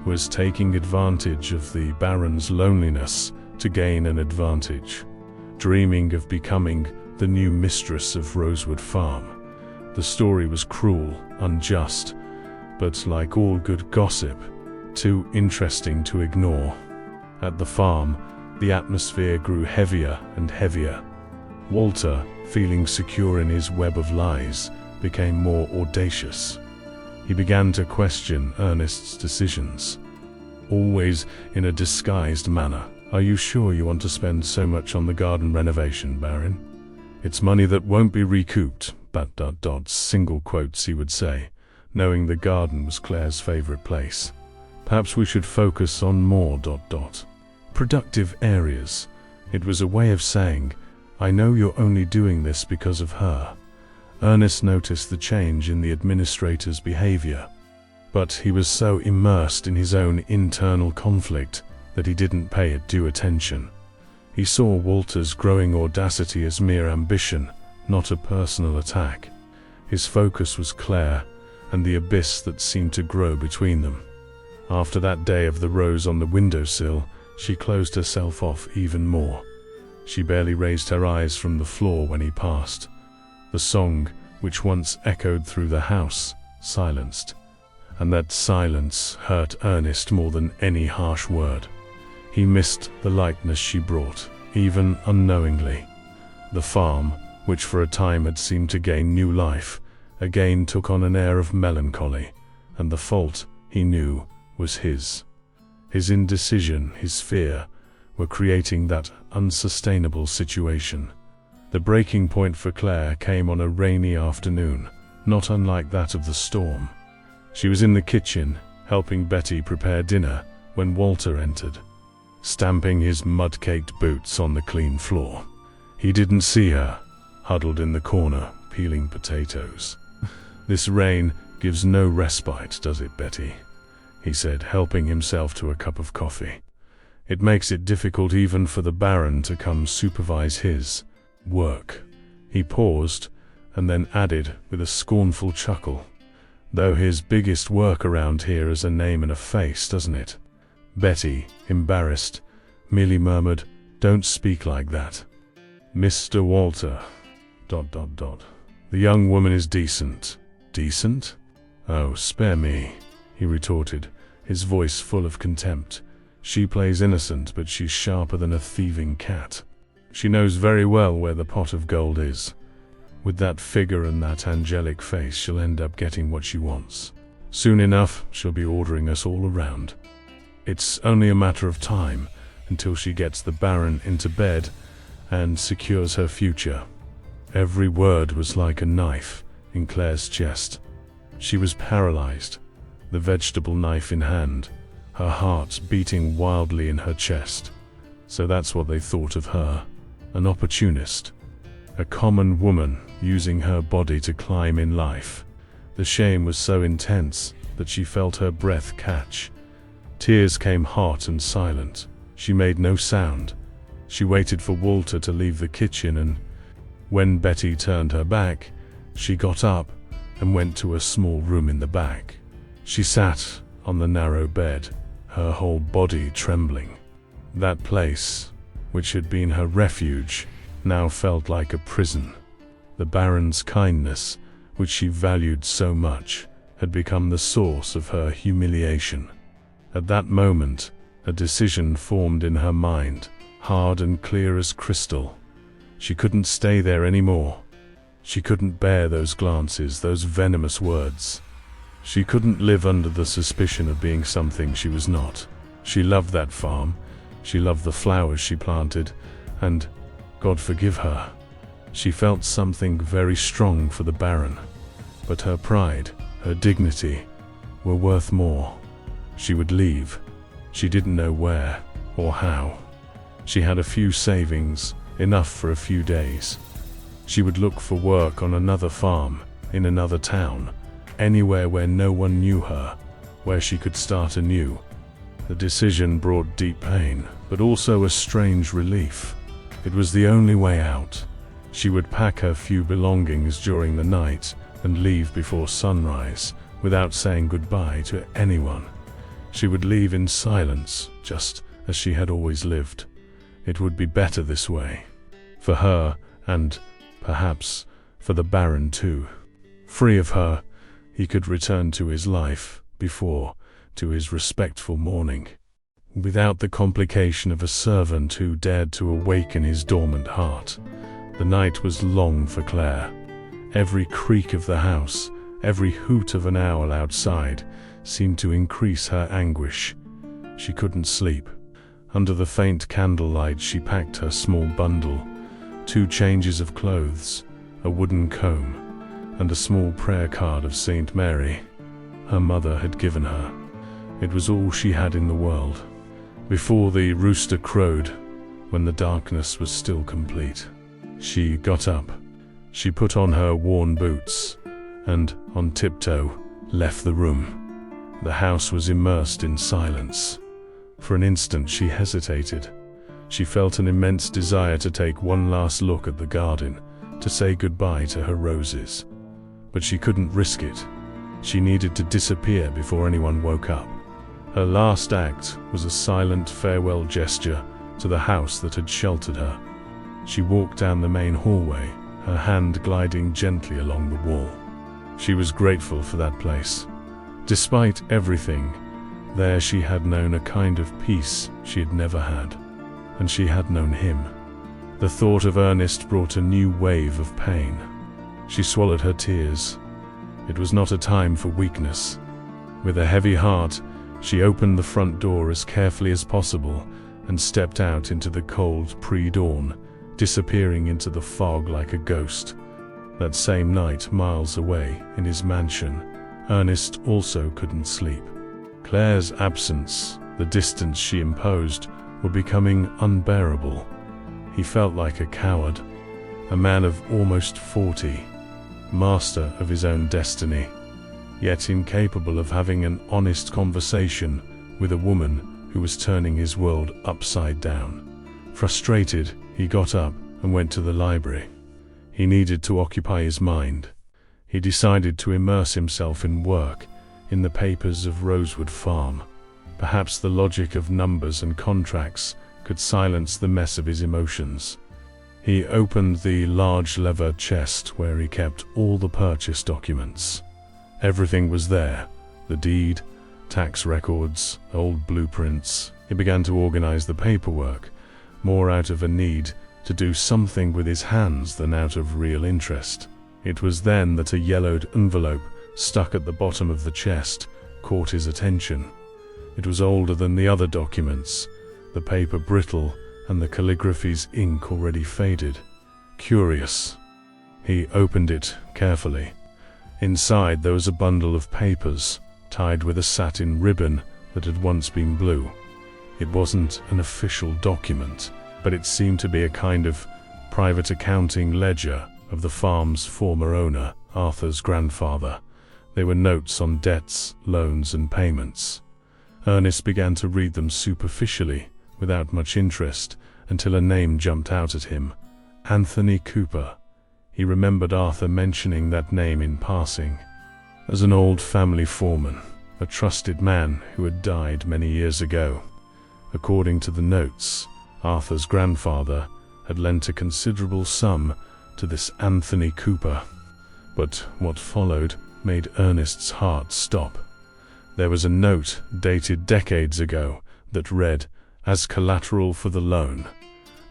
was taking advantage of the Baron's loneliness to gain an advantage, dreaming of becoming the new mistress of Rosewood Farm. The story was cruel, unjust, but like all good gossip, too interesting to ignore. At the farm, the atmosphere grew heavier and heavier. Walter, feeling secure in his web of lies, became more audacious. He began to question Ernest's decisions, always in a disguised manner. "Are you sure you want to spend so much on the garden renovation, Baron? It's money that won't be recouped, but ... single quotes he would say, knowing the garden was Claire's favorite place. "Perhaps we should focus on more ... productive areas." It was a way of saying, "I know you're only doing this because of her." Ernest noticed the change in the administrator's behavior, but he was so immersed in his own internal conflict that he didn't pay it due attention. He saw Walter's growing audacity as mere ambition, not a personal attack. His focus was Claire, and the abyss that seemed to grow between them. After that day of the rose on the windowsill, she closed herself off even more. She barely raised her eyes from the floor when he passed. The song, which once echoed through the house, silenced, and that silence hurt Ernest more than any harsh word. He missed the lightness she brought, even unknowingly. The farm, which for a time had seemed to gain new life, again took on an air of melancholy, and the fault, he knew, was his. His indecision, his fear, were creating that unsustainable situation. The breaking point for Claire came on a rainy afternoon, not unlike that of the storm. She was in the kitchen, helping Betty prepare dinner, when Walter entered, stamping his mud-caked boots on the clean floor. He didn't see her, huddled in the corner, peeling potatoes. "This rain gives no respite, does it, Betty?" he said, helping himself to a cup of coffee. "It makes it difficult even for the Baron to come supervise his work." He paused, and then added with a scornful chuckle, "Though his biggest work around here is a name and a face, doesn't it?" Betty, embarrassed, merely murmured, "Don't speak like that, Mr. Walter... The young woman is decent." "Decent? Oh, spare me," he retorted, his voice full of contempt. "She plays innocent, but she's sharper than a thieving cat. She knows very well where the pot of gold is. With that figure and that angelic face, she'll end up getting what she wants. Soon enough, she'll be ordering us all around. It's only a matter of time until she gets the Baron into bed and secures her future." Every word was like a knife in Claire's chest. She was paralyzed, the vegetable knife in hand, her heart beating wildly in her chest. So that's what they thought of her, an opportunist, a common woman using her body to climb in life. The shame was so intense that she felt her breath catch. Tears came hot and silent. She made no sound. She waited for Walter to leave the kitchen, and when Betty turned her back, she got up and went to a small room in the back. She sat on the narrow bed, her whole body trembling. That place, which had been her refuge, now felt like a prison. The Baron's kindness, which she valued so much, had become the source of her humiliation. At that moment, a decision formed in her mind, hard and clear as crystal. She couldn't stay there anymore. She couldn't bear those glances, those venomous words. She couldn't live under the suspicion of being something she was not. She loved that farm. She loved the flowers she planted, and, God forgive her, she felt something very strong for the Baron. But her pride, her dignity, were worth more. She would leave. She didn't know where or how. She had a few savings, enough for a few days. She would look for work on another farm, in another town, anywhere where no one knew her, where she could start anew. The decision brought deep pain, but also a strange relief. It was the only way out. She would pack her few belongings during the night and leave before sunrise, without saying goodbye to anyone. She would leave in silence, just as she had always lived. It would be better this way. For her, and, perhaps, for the Baron too. Free of her, he could return to his life, before, to his respectful mourning, without the complication of a servant who dared to awaken his dormant heart. The night was long for Claire. Every creak of the house, every hoot of an owl outside, seemed to increase her anguish. She couldn't sleep. Under the faint candlelight she packed her small bundle, 2 changes of clothes, a wooden comb, and a small prayer card of Saint Mary her mother had given her. It was all she had in the world. Before the rooster crowed, when the darkness was still complete, she got up. She put on her worn boots, and, on tiptoe, left the room. The house was immersed in silence. For an instant she hesitated. She felt an immense desire to take one last look at the garden, to say goodbye to her roses. But she couldn't risk it. She needed to disappear before anyone woke up. Her last act was a silent farewell gesture to the house that had sheltered her. She walked down the main hallway, her hand gliding gently along the wall. She was grateful for that place. Despite everything, there she had known a kind of peace she had never had, and she had known him. The thought of Ernest brought a new wave of pain. She swallowed her tears. It was not a time for weakness. With a heavy heart, she opened the front door as carefully as possible and stepped out into the cold pre-dawn, disappearing into the fog like a ghost. That same night, miles away, in his mansion, Ernest also couldn't sleep. Claire's absence, the distance she imposed, were becoming unbearable. He felt like a coward, a man of almost 40, master of his own destiny, yet incapable of having an honest conversation with a woman who was turning his world upside down. Frustrated, he got up and went to the library. He needed to occupy his mind. He decided to immerse himself in work, in the papers of Rosewood Farm. Perhaps the logic of numbers and contracts could silence the mess of his emotions. He opened the large leather chest where he kept all the purchase documents. Everything was there: the deed, tax records, old blueprints. He began to organize the paperwork, more out of a need to do something with his hands than out of real interest. It was then that a yellowed envelope stuck at the bottom of the chest caught his attention. It was older than the other documents, the paper brittle and the calligraphy's ink already faded. Curious. He opened it carefully. Inside there was a bundle of papers, tied with a satin ribbon that had once been blue. It wasn't an official document, but it seemed to be a kind of private accounting ledger of the farm's former owner, Arthur's grandfather. They were notes on debts, loans, and payments. Ernest began to read them superficially, without much interest, until a name jumped out at him: Anthony Cooper. He remembered Arthur mentioning that name in passing. As an old family foreman, a trusted man who had died many years ago. According to the notes, Arthur's grandfather had lent a considerable sum to this Anthony Cooper. But what followed made Ernest's heart stop. There was a note dated decades ago that read, as collateral for the loan,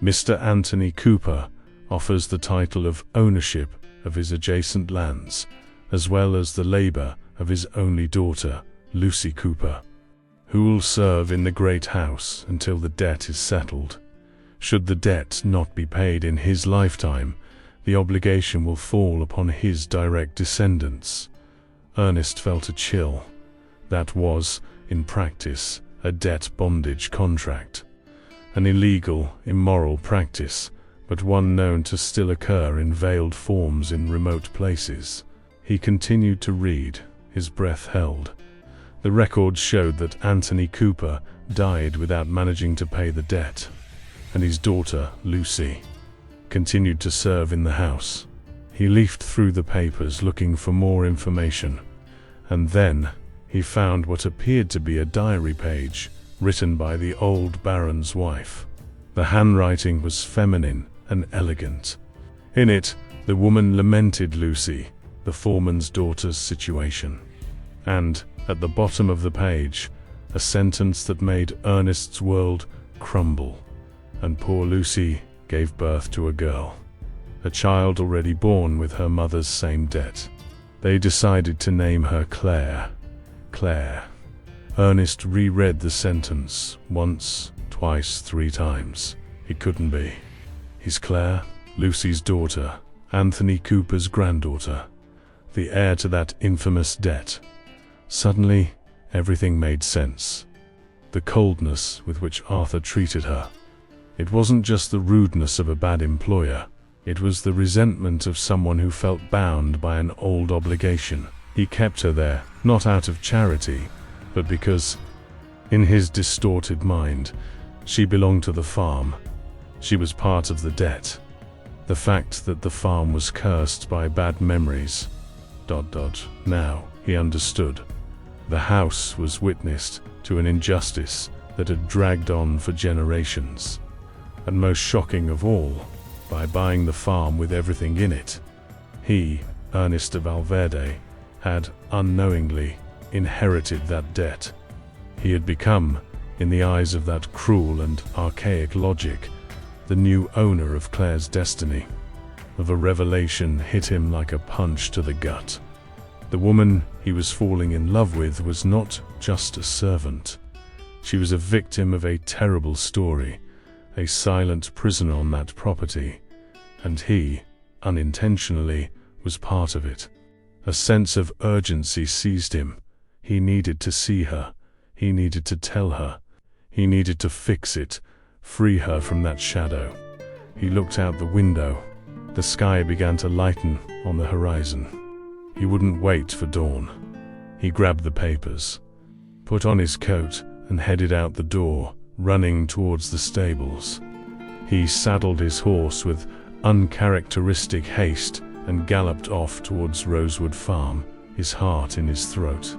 Mr. Anthony Cooper offers the title of ownership of his adjacent lands, as well as the labor of his only daughter, Lucy Cooper, who will serve in the great house until the debt is settled. Should the debt not be paid in his lifetime, the obligation will fall upon his direct descendants. Ernest felt a chill. That was, in practice, a debt bondage contract. An illegal, immoral practice, but one known to still occur in veiled forms in remote places. He continued to read, his breath held. The records showed that Anthony Cooper died without managing to pay the debt, and his daughter, Lucy, continued to serve in the house. He leafed through the papers looking for more information, and then he found what appeared to be a diary page written by the old Baron's wife. The handwriting was feminine and elegant. In it, the woman lamented Lucy, the foreman's daughter's situation. And, at the bottom of the page, a sentence that made Ernest's world crumble. And poor Lucy gave birth to a girl, a child already born with her mother's same debt. They decided to name her Claire. Claire. Ernest reread the sentence once, twice, 3 times. It couldn't be. His Claire, Lucy's daughter, Anthony Cooper's granddaughter, the heir to that infamous debt. Suddenly, everything made sense. The coldness with which Arthur treated her. It wasn't just the rudeness of a bad employer. It was the resentment of someone who felt bound by an old obligation. He kept her there, not out of charity, but because, in his distorted mind, she belonged to the farm. She was part of the debt. The fact that the farm was cursed by bad memories. Now, he understood. The house was witness to an injustice that had dragged on for generations. And most shocking of all, by buying the farm with everything in it, he, Ernest de Valverde, had unknowingly inherited that debt. He had become, in the eyes of that cruel and archaic logic, the new owner of Claire's destiny. The revelation hit him like a punch to the gut. The woman he was falling in love with was not just a servant. She was a victim of a terrible story, a silent prisoner on that property, and he, unintentionally, was part of it. A sense of urgency seized him. He needed to see her. He needed to tell her. He needed to fix it, free her from that shadow. He looked out the window. The sky began to lighten on the horizon. He wouldn't wait for dawn. He grabbed the papers, put on his coat, and headed out the door, running towards the stables. He saddled his horse with uncharacteristic haste and galloped off towards Rosewood Farm, his heart in his throat.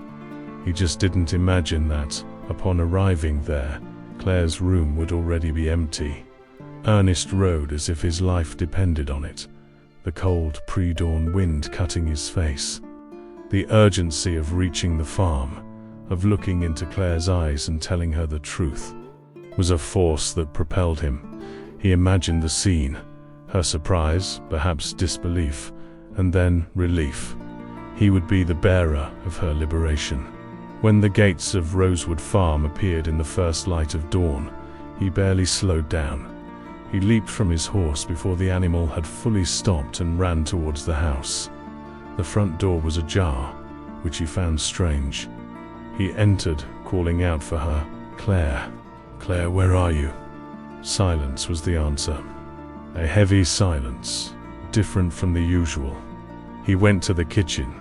He just didn't imagine that, upon arriving there, Claire's room would already be empty. Ernest rode as if his life depended on it, the cold pre-dawn wind cutting his face. The urgency of reaching the farm, of looking into Claire's eyes and telling her the truth, was a force that propelled him. He imagined the scene, her surprise, perhaps disbelief, and then relief. He would be the bearer of her liberation. When the gates of Rosewood Farm appeared in the first light of dawn, he barely slowed down. He leaped from his horse before the animal had fully stopped and ran towards the house. The front door was ajar, which he found strange. He entered, calling out for her, "Claire, Claire, where are you?" Silence was the answer. A heavy silence, different from the usual. He went to the kitchen.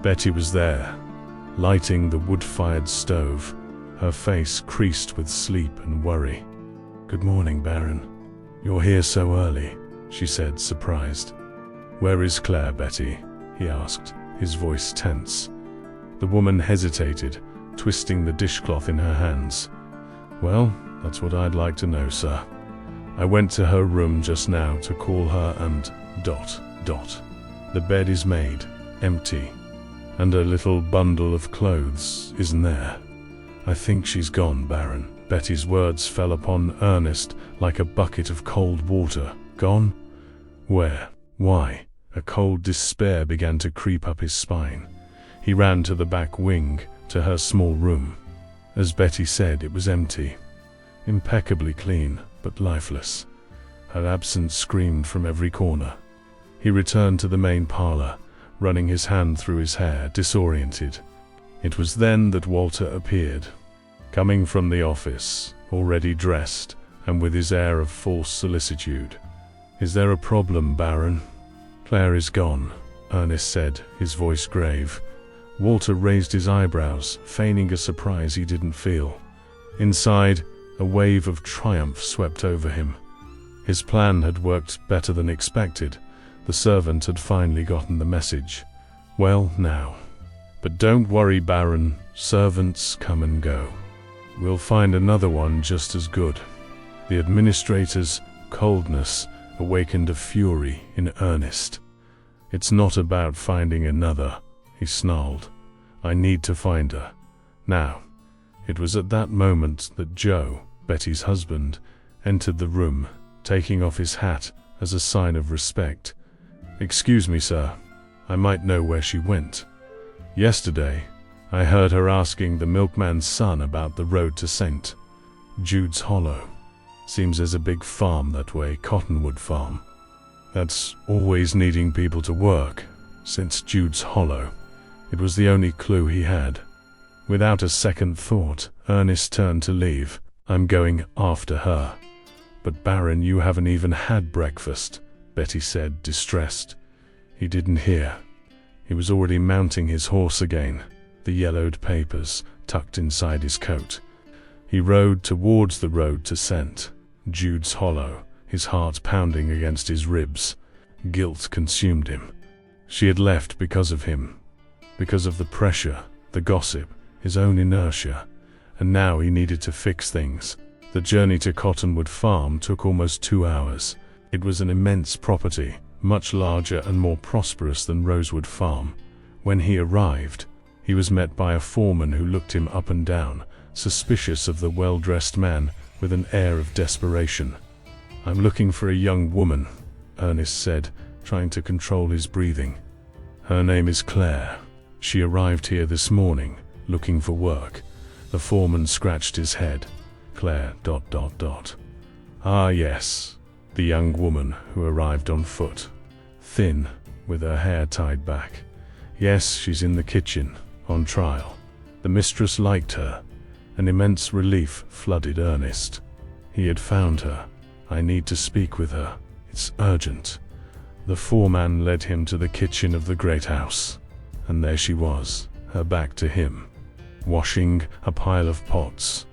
Betty was there, lighting the wood-fired stove, her face creased with sleep and worry. "Good morning, Baron. You're here so early," she said, surprised. "Where is Claire, Betty?" he asked, his voice tense. The woman hesitated, twisting the dishcloth in her hands. "Well, that's what I'd like to know, sir. I went to her room just now to call her and ... The bed is made, empty, and a little bundle of clothes isn't there. I think she's gone, Baron." Betty's words fell upon Ernest like a bucket of cold water. Gone? Where? Why? A cold despair began to creep up his spine. He ran to the back wing, to her small room. As Betty said, it was empty. Impeccably clean, but lifeless. Her absence screamed from every corner. He returned to the main parlor, running his hand through his hair, disoriented. It was then that Walter appeared, coming from the office, already dressed, and with his air of false solicitude. "Is there a problem, Baron?" "Claire is gone," Ernest said, his voice grave. Walter raised his eyebrows, feigning a surprise he didn't feel. Inside, a wave of triumph swept over him. His plan had worked better than expected. The servant had finally gotten the message. "Well, now. But don't worry, Baron. Servants come and go. We'll find another one just as good." The administrator's coldness awakened a fury in Ernest. "It's not about finding another," he snarled. "I need to find her. Now." It was at that moment that Joe, Betty's husband, entered the room, taking off his hat as a sign of respect. "Excuse me, sir. I might know where she went. Yesterday, I heard her asking the milkman's son about the road to St. Jude's Hollow. Seems there's a big farm that way, Cottonwood Farm. That's always needing people to work. St. Jude's Hollow." It was the only clue he had. Without a second thought, Ernest turned to leave. "I'm going after her." "But Baron, you haven't even had breakfast," Betty said, distressed. He didn't hear. He was already mounting his horse again, the yellowed papers tucked inside his coat. He rode towards the road to St. Jude's Hollow, his heart pounding against his ribs. Guilt consumed him. She had left because of him, because of the pressure, the gossip, his own inertia, and now he needed to fix things. The journey to Cottonwood Farm took almost 2 hours. It was an immense property, much larger and more prosperous than Rosewood Farm. When he arrived, he was met by a foreman who looked him up and down, suspicious of the well-dressed man, with an air of desperation. "I'm looking for a young woman," Ernest said, trying to control his breathing. "Her name is Claire. She arrived here this morning, looking for work." The foreman scratched his head. "Claire ... Ah yes, the young woman who arrived on foot, thin, with her hair tied back. Yes, she's in the kitchen, on trial. The mistress liked her. An immense relief flooded Ernest. He had found her. I need to speak with her. It's urgent. The foreman led him to the kitchen of the great house. And there she was, her back to him, washing a pile of pots.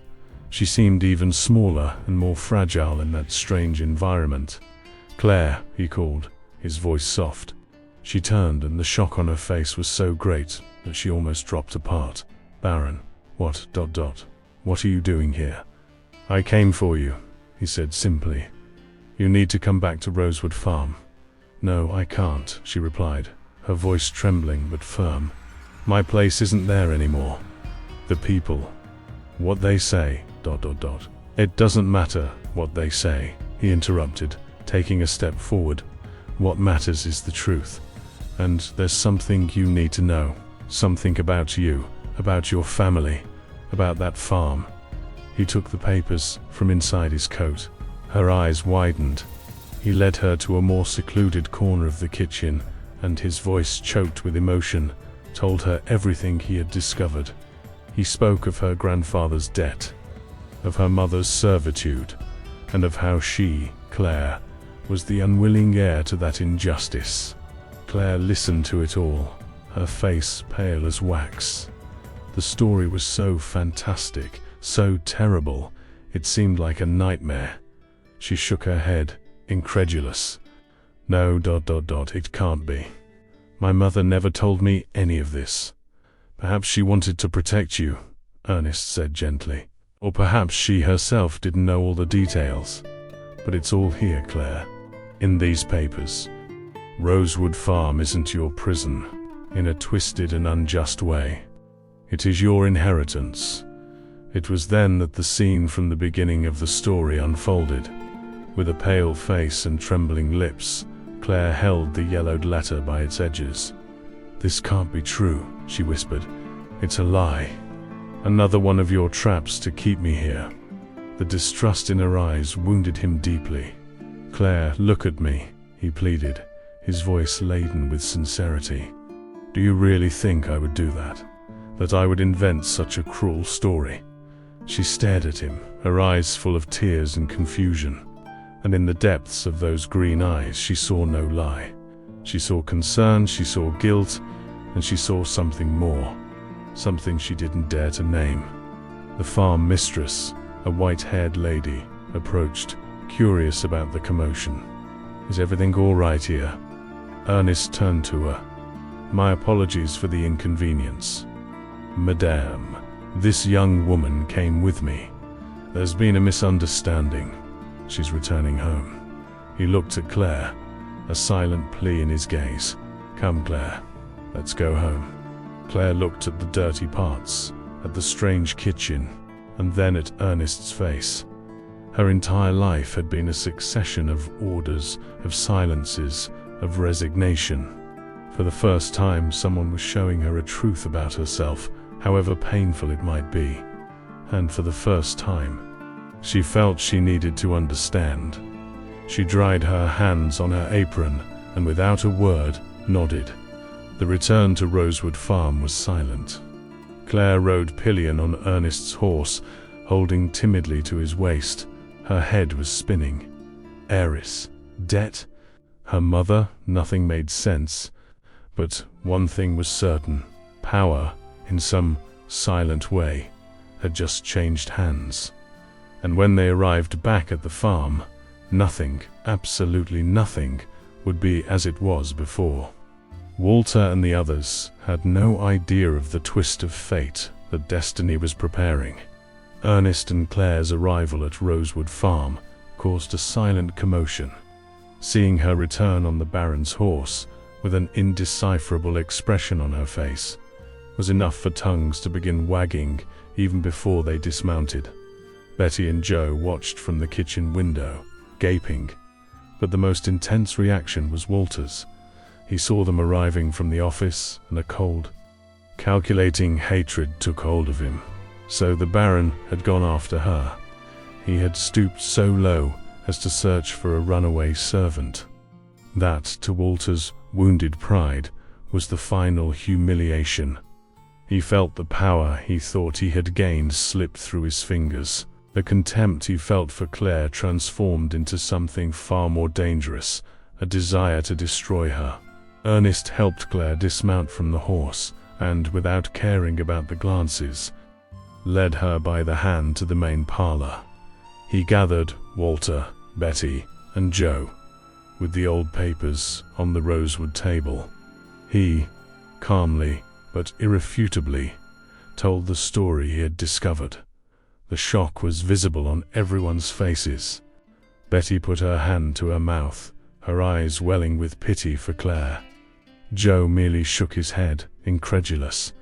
She seemed even smaller and more fragile in that strange environment. "Claire," he called, his voice soft. She turned, and the shock on her face was so great that she almost dropped apart. "Baron, what? What are you doing here?" "I came for you," he said simply. "You need to come back to Rosewood Farm." "No, I can't," she replied, her voice trembling but firm. "My place isn't there anymore. The people, what they say, ... It doesn't matter what they say," he interrupted, taking a step forward. "What matters is the truth. And there's something you need to know. Something about you, about your family, about that farm." He took the papers from inside his coat. Her eyes widened. He led her to a more secluded corner of the kitchen, and his voice, choked with emotion, told her everything he had discovered. He spoke of her grandfather's debt, of her mother's servitude, and of how she, Claire, was the unwilling heir to that injustice. Claire listened to it all, her face pale as wax. The story was so fantastic, so terrible, it seemed like a nightmare. She shook her head, incredulous. "No, ... it can't be. My mother never told me any of this." "Perhaps she wanted to protect you," Ernest said gently. "Or perhaps she herself didn't know all the details. But it's all here, Claire, in these papers. Rosewood Farm isn't your prison, in a twisted and unjust way. It is your inheritance." It was then that the scene from the beginning of the story unfolded. With a pale face and trembling lips, Claire held the yellowed letter by its edges. "This can't be true," she whispered. "It's a lie. Another one of your traps to keep me here." The distrust in her eyes wounded him deeply. "Claire, look at me," he pleaded, his voice laden with sincerity. "Do you really think I would do that? That I would invent such a cruel story?" She stared at him, her eyes full of tears and confusion. And in the depths of those green eyes she saw no lie. She saw concern, she saw guilt, and she saw something more. Something she didn't dare to name. The farm mistress, a white-haired lady, approached, curious about the commotion. "Is everything all right here?" Ernest turned to her. "My apologies for the inconvenience. Madame, this young woman came with me. There's been a misunderstanding. She's returning home." He looked at Claire, a silent plea in his gaze. "Come, Claire, let's go home." Claire looked at the dirty parts, at the strange kitchen, and then at Ernest's face. Her entire life had been a succession of orders, of silences, of resignation. For the first time, someone was showing her a truth about herself, however painful it might be. And for the first time, she felt she needed to understand. She dried her hands on her apron and without a word nodded. The return to Rosewood Farm was silent. Claire rode pillion on Ernest's horse, holding timidly to his waist. Her head was spinning. Heiress, debt, her mother, nothing made sense. But one thing was certain: power, in some silent way, had just changed hands. And when they arrived back at the farm, nothing, absolutely nothing, would be as it was before. Walter and the others had no idea of the twist of fate that destiny was preparing. Ernest and Claire's arrival at Rosewood Farm caused a silent commotion. Seeing her return on the Baron's horse, with an indecipherable expression on her face, was enough for tongues to begin wagging even before they dismounted. Betty and Joe watched from the kitchen window, gaping, but the most intense reaction was Walter's. He saw them arriving from the office, and a cold, calculating hatred took hold of him. So the Baron had gone after her. He had stooped so low as to search for a runaway servant. That, to Walter's wounded pride, was the final humiliation. He felt the power he thought he had gained slip through his fingers. The contempt he felt for Claire transformed into something far more dangerous, a desire to destroy her. Ernest helped Claire dismount from the horse and, without caring about the glances, led her by the hand to the main parlor. He gathered Walter, Betty, and Joe, with the old papers on the rosewood table. He, calmly but irrefutably, told the story he had discovered. The shock was visible on everyone's faces. Betty put her hand to her mouth, her eyes welling with pity for Claire. Joe merely shook his head, incredulous.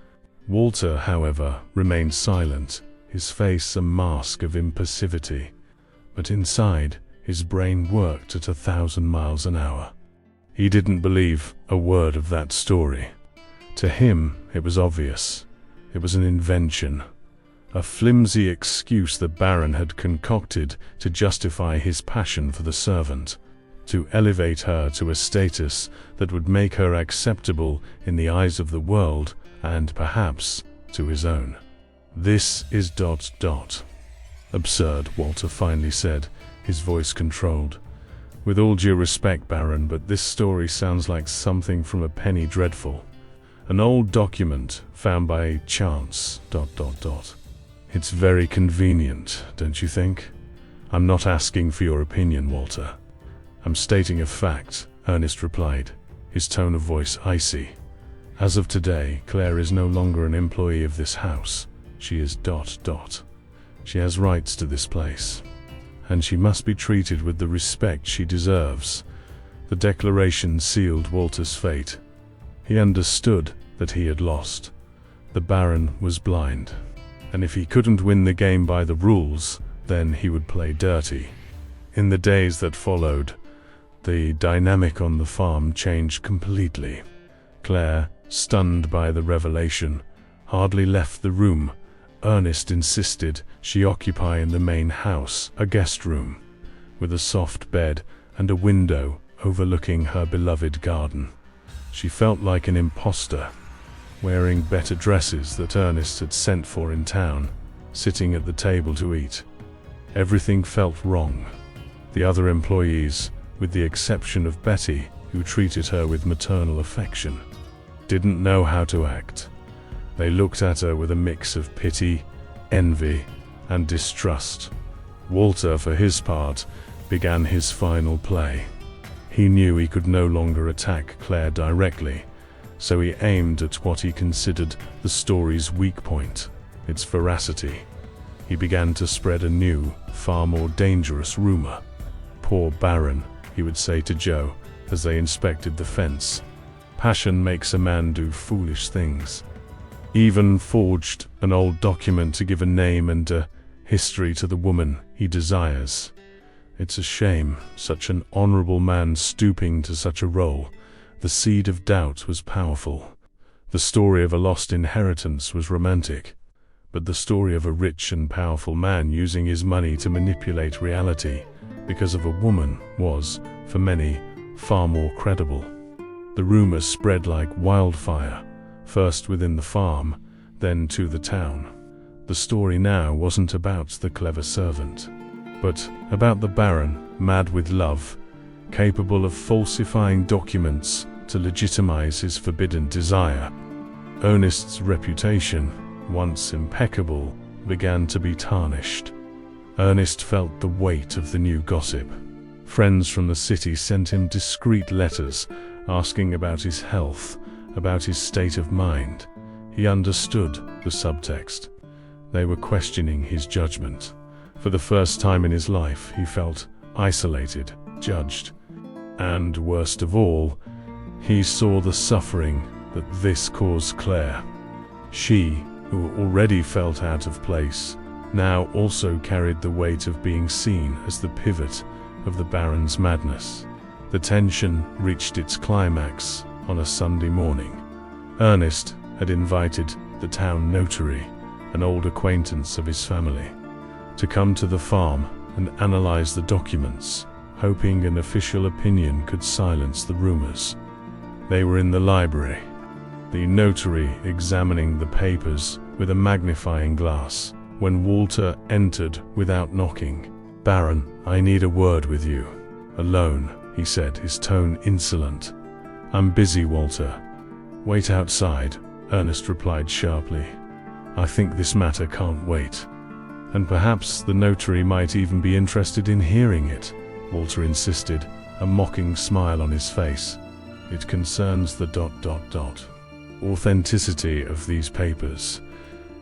Walter, however, remained silent, his face a mask of impassivity. But inside, his brain worked at 1,000 miles an hour. He didn't believe a word of that story. To him, it was obvious. It was an invention, a flimsy excuse the Baron had concocted to justify his passion for the servant, to elevate her to a status that would make her acceptable in the eyes of the world and perhaps to his own. "This is ... Absurd," Walter finally said, his voice controlled. "With all due respect, Baron, but this story sounds like something from a penny dreadful. An old document found by chance ... It's very convenient, don't you think?" "I'm not asking for your opinion, Walter. I'm stating a fact," Ernest replied, his tone of voice icy. "As of today, Claire is no longer an employee of this house. She is ... She has rights to this place, and she must be treated with the respect she deserves." The declaration sealed Walter's fate. He understood that he had lost. The Baron was blind, and if he couldn't win the game by the rules, then he would play dirty. In the days that followed, the dynamic on the farm changed completely. Claire, stunned by the revelation, hardly left the room. Ernest insisted she occupy in the main house a guest room, with a soft bed and a window overlooking her beloved garden. She felt like an imposter, wearing better dresses that Ernest had sent for in town, sitting at the table to eat. Everything felt wrong. The other employees, with the exception of Betty, who treated her with maternal affection, didn't know how to act. They looked at her with a mix of pity, envy, and distrust. Walter, for his part, began his final play. He knew he could no longer attack Claire directly, so he aimed at what he considered the story's weak point, its veracity. He began to spread a new, far more dangerous rumor. "Poor Baron," he would say to Joe as they inspected the fence. "Passion makes a man do foolish things. Even forged an old document to give a name and a history to the woman he desires. It's a shame, such an honorable man stooping to such a role." The seed of doubt was powerful. The story of a lost inheritance was romantic, but the story of a rich and powerful man using his money to manipulate reality because of a woman was, for many, far more credible. The rumors spread like wildfire, first within the farm, then to the town. The story now wasn't about the clever servant, but about the Baron, mad with love, capable of falsifying documents to legitimize his forbidden desire. Ernest's reputation, once impeccable, began to be tarnished. Ernest felt the weight of the new gossip. Friends from the city sent him discreet letters asking about his health, about his state of mind. He understood the subtext. They were questioning his judgment. For the first time in his life, he felt isolated, judged, and worst of all, he saw the suffering that this caused Claire. She, who already felt out of place, now also carried the weight of being seen as the pivot of the Baron's madness. The tension reached its climax on a Sunday morning. Ernest had invited the town notary, an old acquaintance of his family, to come to the farm and analyzed the documents, hoping an official opinion could silence the rumors. They were in the library, the notary examining the papers with a magnifying glass, when Walter entered without knocking. "Baron, I need a word with you. Alone," he said, his tone insolent. "I'm busy, Walter." "Wait outside," Ernest replied sharply. "I think this matter can't wait." "And perhaps the notary might even be interested in hearing it," Walter insisted, a mocking smile on his face. "It concerns the ... authenticity of these papers."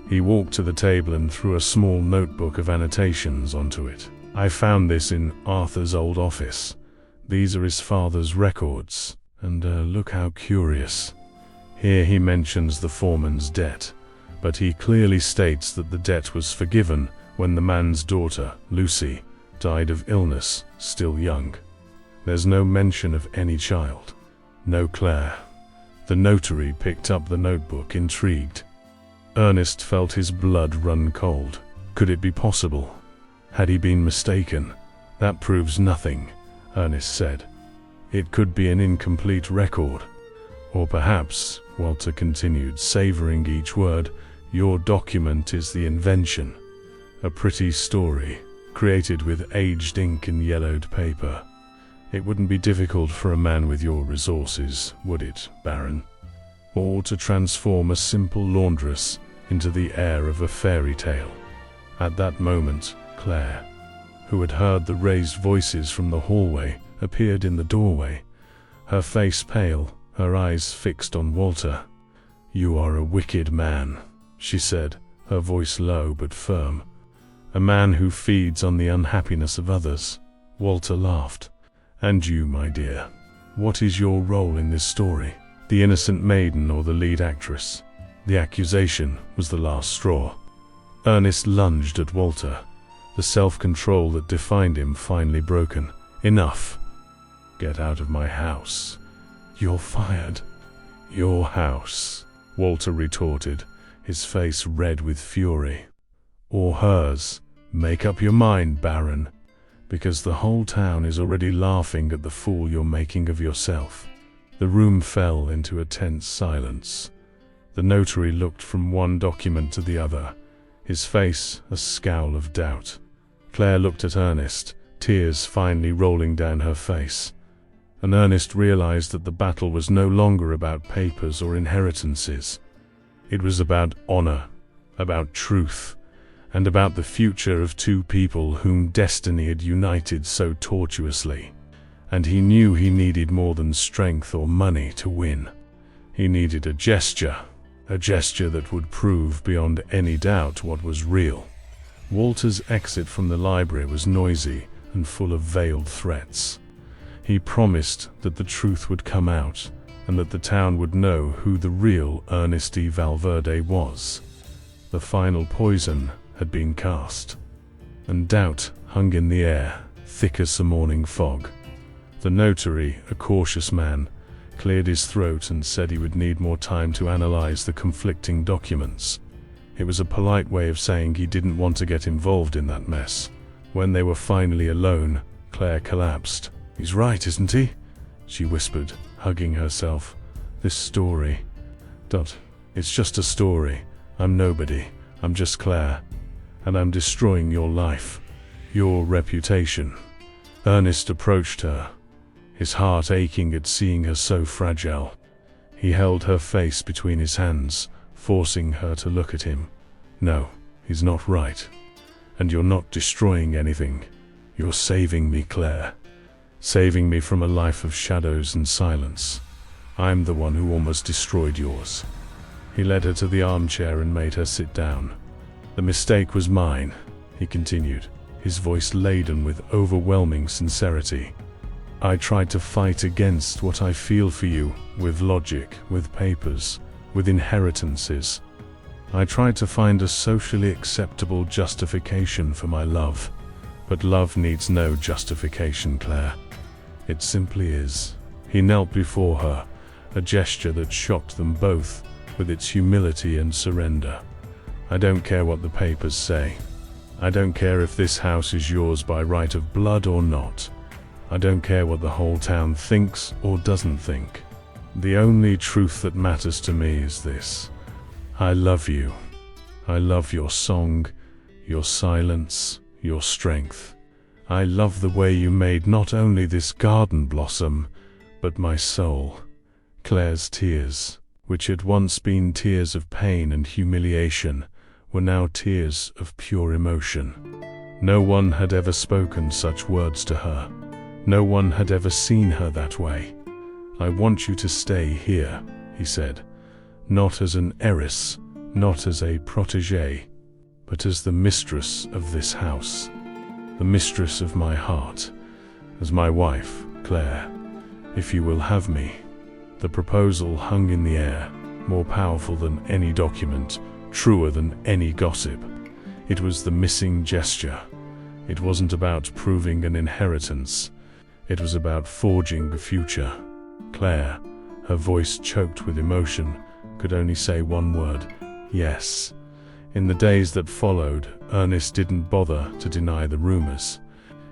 He walked to the table and threw a small notebook of annotations onto it. "I found this in Arthur's old office. These are his father's records. And look how curious. Here he mentions the foreman's debt, but he clearly states that the debt was forgiven when the man's daughter, Lucy, died of illness, still young. There's no mention of any child. No Claire." The notary picked up the notebook, intrigued. Ernest felt his blood run cold. Could it be possible? Had he been mistaken? "That proves nothing," Ernest said. "It could be an incomplete record. Or perhaps," Walter continued, savoring each word, "your document is the invention. A pretty story, created with aged ink and yellowed paper. It wouldn't be difficult for a man with your resources, would it, Baron? Or to transform a simple laundress into the heir of a fairy tale." At that moment, Claire, who had heard the raised voices from the hallway, appeared in the doorway, her face pale, her eyes fixed on Walter. "You are a wicked man," she said, her voice low but firm. "A man who feeds on the unhappiness of others." Walter laughed. "And you, my dear, what is your role in this story? The innocent maiden or the lead actress?" The accusation was the last straw. Ernest lunged at Walter, the self-control that defined him finally broken. "Enough. Get out of my house. You're fired." "Your house," Walter retorted, his face red with fury. "Or hers. Make up your mind, Baron, because the whole town is already laughing at the fool you're making of yourself." The room fell into a tense silence. The notary looked from one document to the other, his face a scowl of doubt. Claire looked at Ernest, tears finally rolling down her face. And Ernest realized that the battle was no longer about papers or inheritances. It was about honor, about truth, and about the future of two people whom destiny had united so tortuously. And he knew he needed more than strength or money to win. He needed a gesture that would prove beyond any doubt what was real. Walter's exit from the library was noisy and full of veiled threats. He promised that the truth would come out, and that the town would know who the real Ernest E. Valverde was. The final poison had been cast, and doubt hung in the air, thick as the morning fog. The notary, a cautious man, cleared his throat and said he would need more time to analyze the conflicting documents. It was a polite way of saying he didn't want to get involved in that mess. When they were finally alone, Claire collapsed. "He's right, isn't he?" she whispered, hugging herself. "This story... It's just a story. I'm nobody. I'm just Claire. And I'm destroying your life. Your reputation." Ernest approached her, his heart aching at seeing her so fragile. He held her face between his hands, forcing her to look at him. "No, he's not right. And you're not destroying anything. You're saving me, Claire. Saving me from a life of shadows and silence. I'm the one who almost destroyed yours." He led her to the armchair and made her sit down. "The mistake was mine," he continued, his voice laden with overwhelming sincerity. "I tried to fight against what I feel for you, with logic, with papers, with inheritances. I tried to find a socially acceptable justification for my love. But love needs no justification, Claire. It simply is." He knelt before her, a gesture that shocked them both with its humility and surrender. "I don't care what the papers say. I don't care if this house is yours by right of blood or not. I don't care what the whole town thinks or doesn't think. The only truth that matters to me is this. I love you. I love your song, your silence, your strength. I love the way you made not only this garden blossom, but my soul. Claire's tears, which had once been tears of pain and humiliation, were now tears of pure emotion. No one had ever spoken such words to her. No one had ever seen her that way. I want you to stay here, he said, not as an heiress, not as a protégée, but as the mistress of this house, the mistress of my heart, as my wife, Claire, if you will have me. The proposal hung in the air, more powerful than any document, truer than any gossip. It was the missing gesture. It wasn't about proving an inheritance. It was about forging the future. Claire, her voice choked with emotion, could only say one word: yes. In the days that followed, Ernest didn't bother to deny the rumors.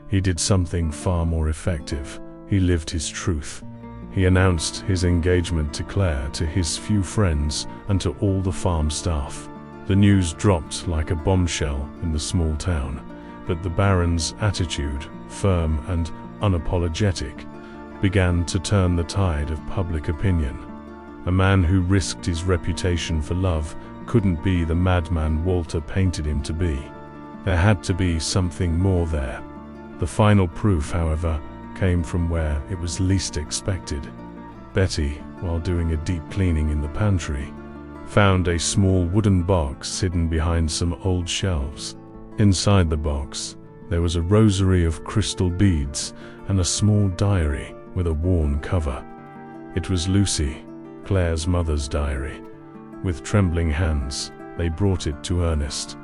He did something far more effective. He lived his truth. He announced his engagement to Claire to his few friends and to all the farm staff. The news dropped like a bombshell in the small town, but the Baron's attitude, firm and unapologetic, began to turn the tide of public opinion. A man who risked his reputation for love couldn't be the madman Walter painted him to be. There had to be something more there. The final proof, however, came from where it was least expected. Betty, while doing a deep cleaning in the pantry, found a small wooden box hidden behind some old shelves. Inside the box, there was a rosary of crystal beads and a small diary with a worn cover. It was Lucy, Claire's mother's diary. With trembling hands, they brought it to Ernest.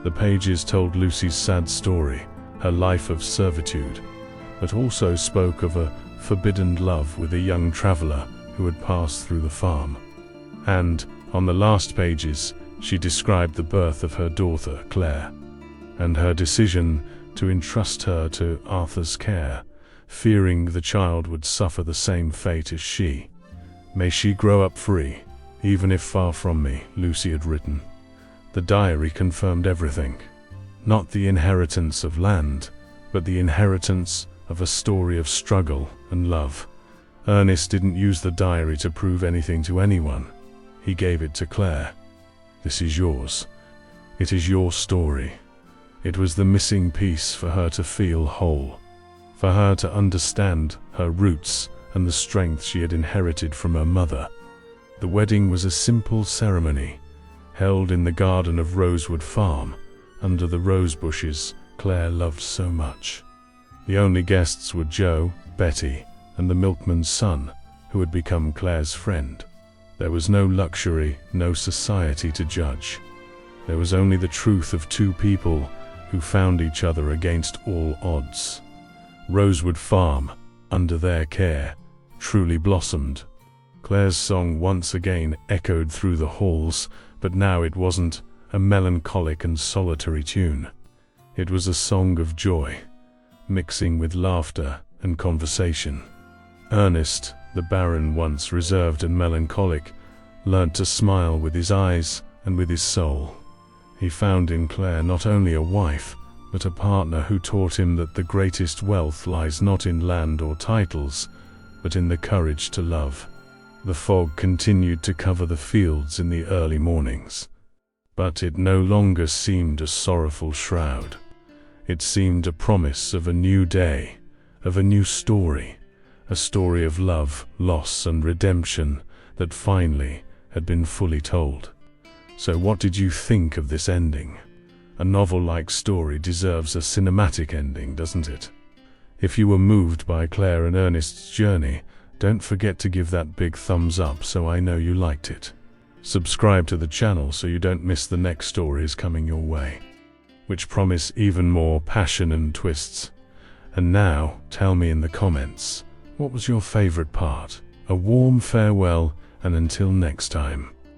The pages told Lucy's sad story, her life of servitude, but also spoke of a forbidden love with a young traveler who had passed through the farm. And, on the last pages, she described the birth of her daughter, Claire, and her decision to entrust her to Arthur's care, fearing the child would suffer the same fate as she. May she grow up free, even if far from me, Lucy had written. The diary confirmed everything. Not the inheritance of land, but the inheritance of a story of struggle and love. Ernest didn't use the diary to prove anything to anyone. He gave it to Claire. This is yours. It is your story. It was the missing piece for her to feel whole, for her to understand her roots and the strength she had inherited from her mother. The wedding was a simple ceremony, held in the garden of Rosewood Farm, under the rose bushes Claire loved so much. The only guests were Joe, Betty, and the milkman's son, who had become Claire's friend. There was no luxury, no society to judge. There was only the truth of two people who found each other against all odds. Rosewood Farm, under their care, truly blossomed. Claire's song once again echoed through the halls, but now it wasn't a melancholic and solitary tune. It was a song of joy, mixing with laughter and conversation. Ernest, the Baron, once reserved and melancholic, learnt to smile with his eyes and with his soul. He found in Claire not only a wife, but a partner who taught him that the greatest wealth lies not in land or titles, but in the courage to love. The fog continued to cover the fields in the early mornings, but it no longer seemed a sorrowful shroud. It seemed a promise of a new day, of a new story, a story of love, loss, and redemption that finally had been fully told. So what did you think of this ending? A novel-like story deserves a cinematic ending, doesn't it? If you were moved by Claire and Ernest's journey, don't forget to give that big thumbs up so I know you liked it. Subscribe to the channel so you don't miss the next stories coming your way, which promise even more passion and twists. And now, tell me in the comments, what was your favorite part? A warm farewell, and until next time.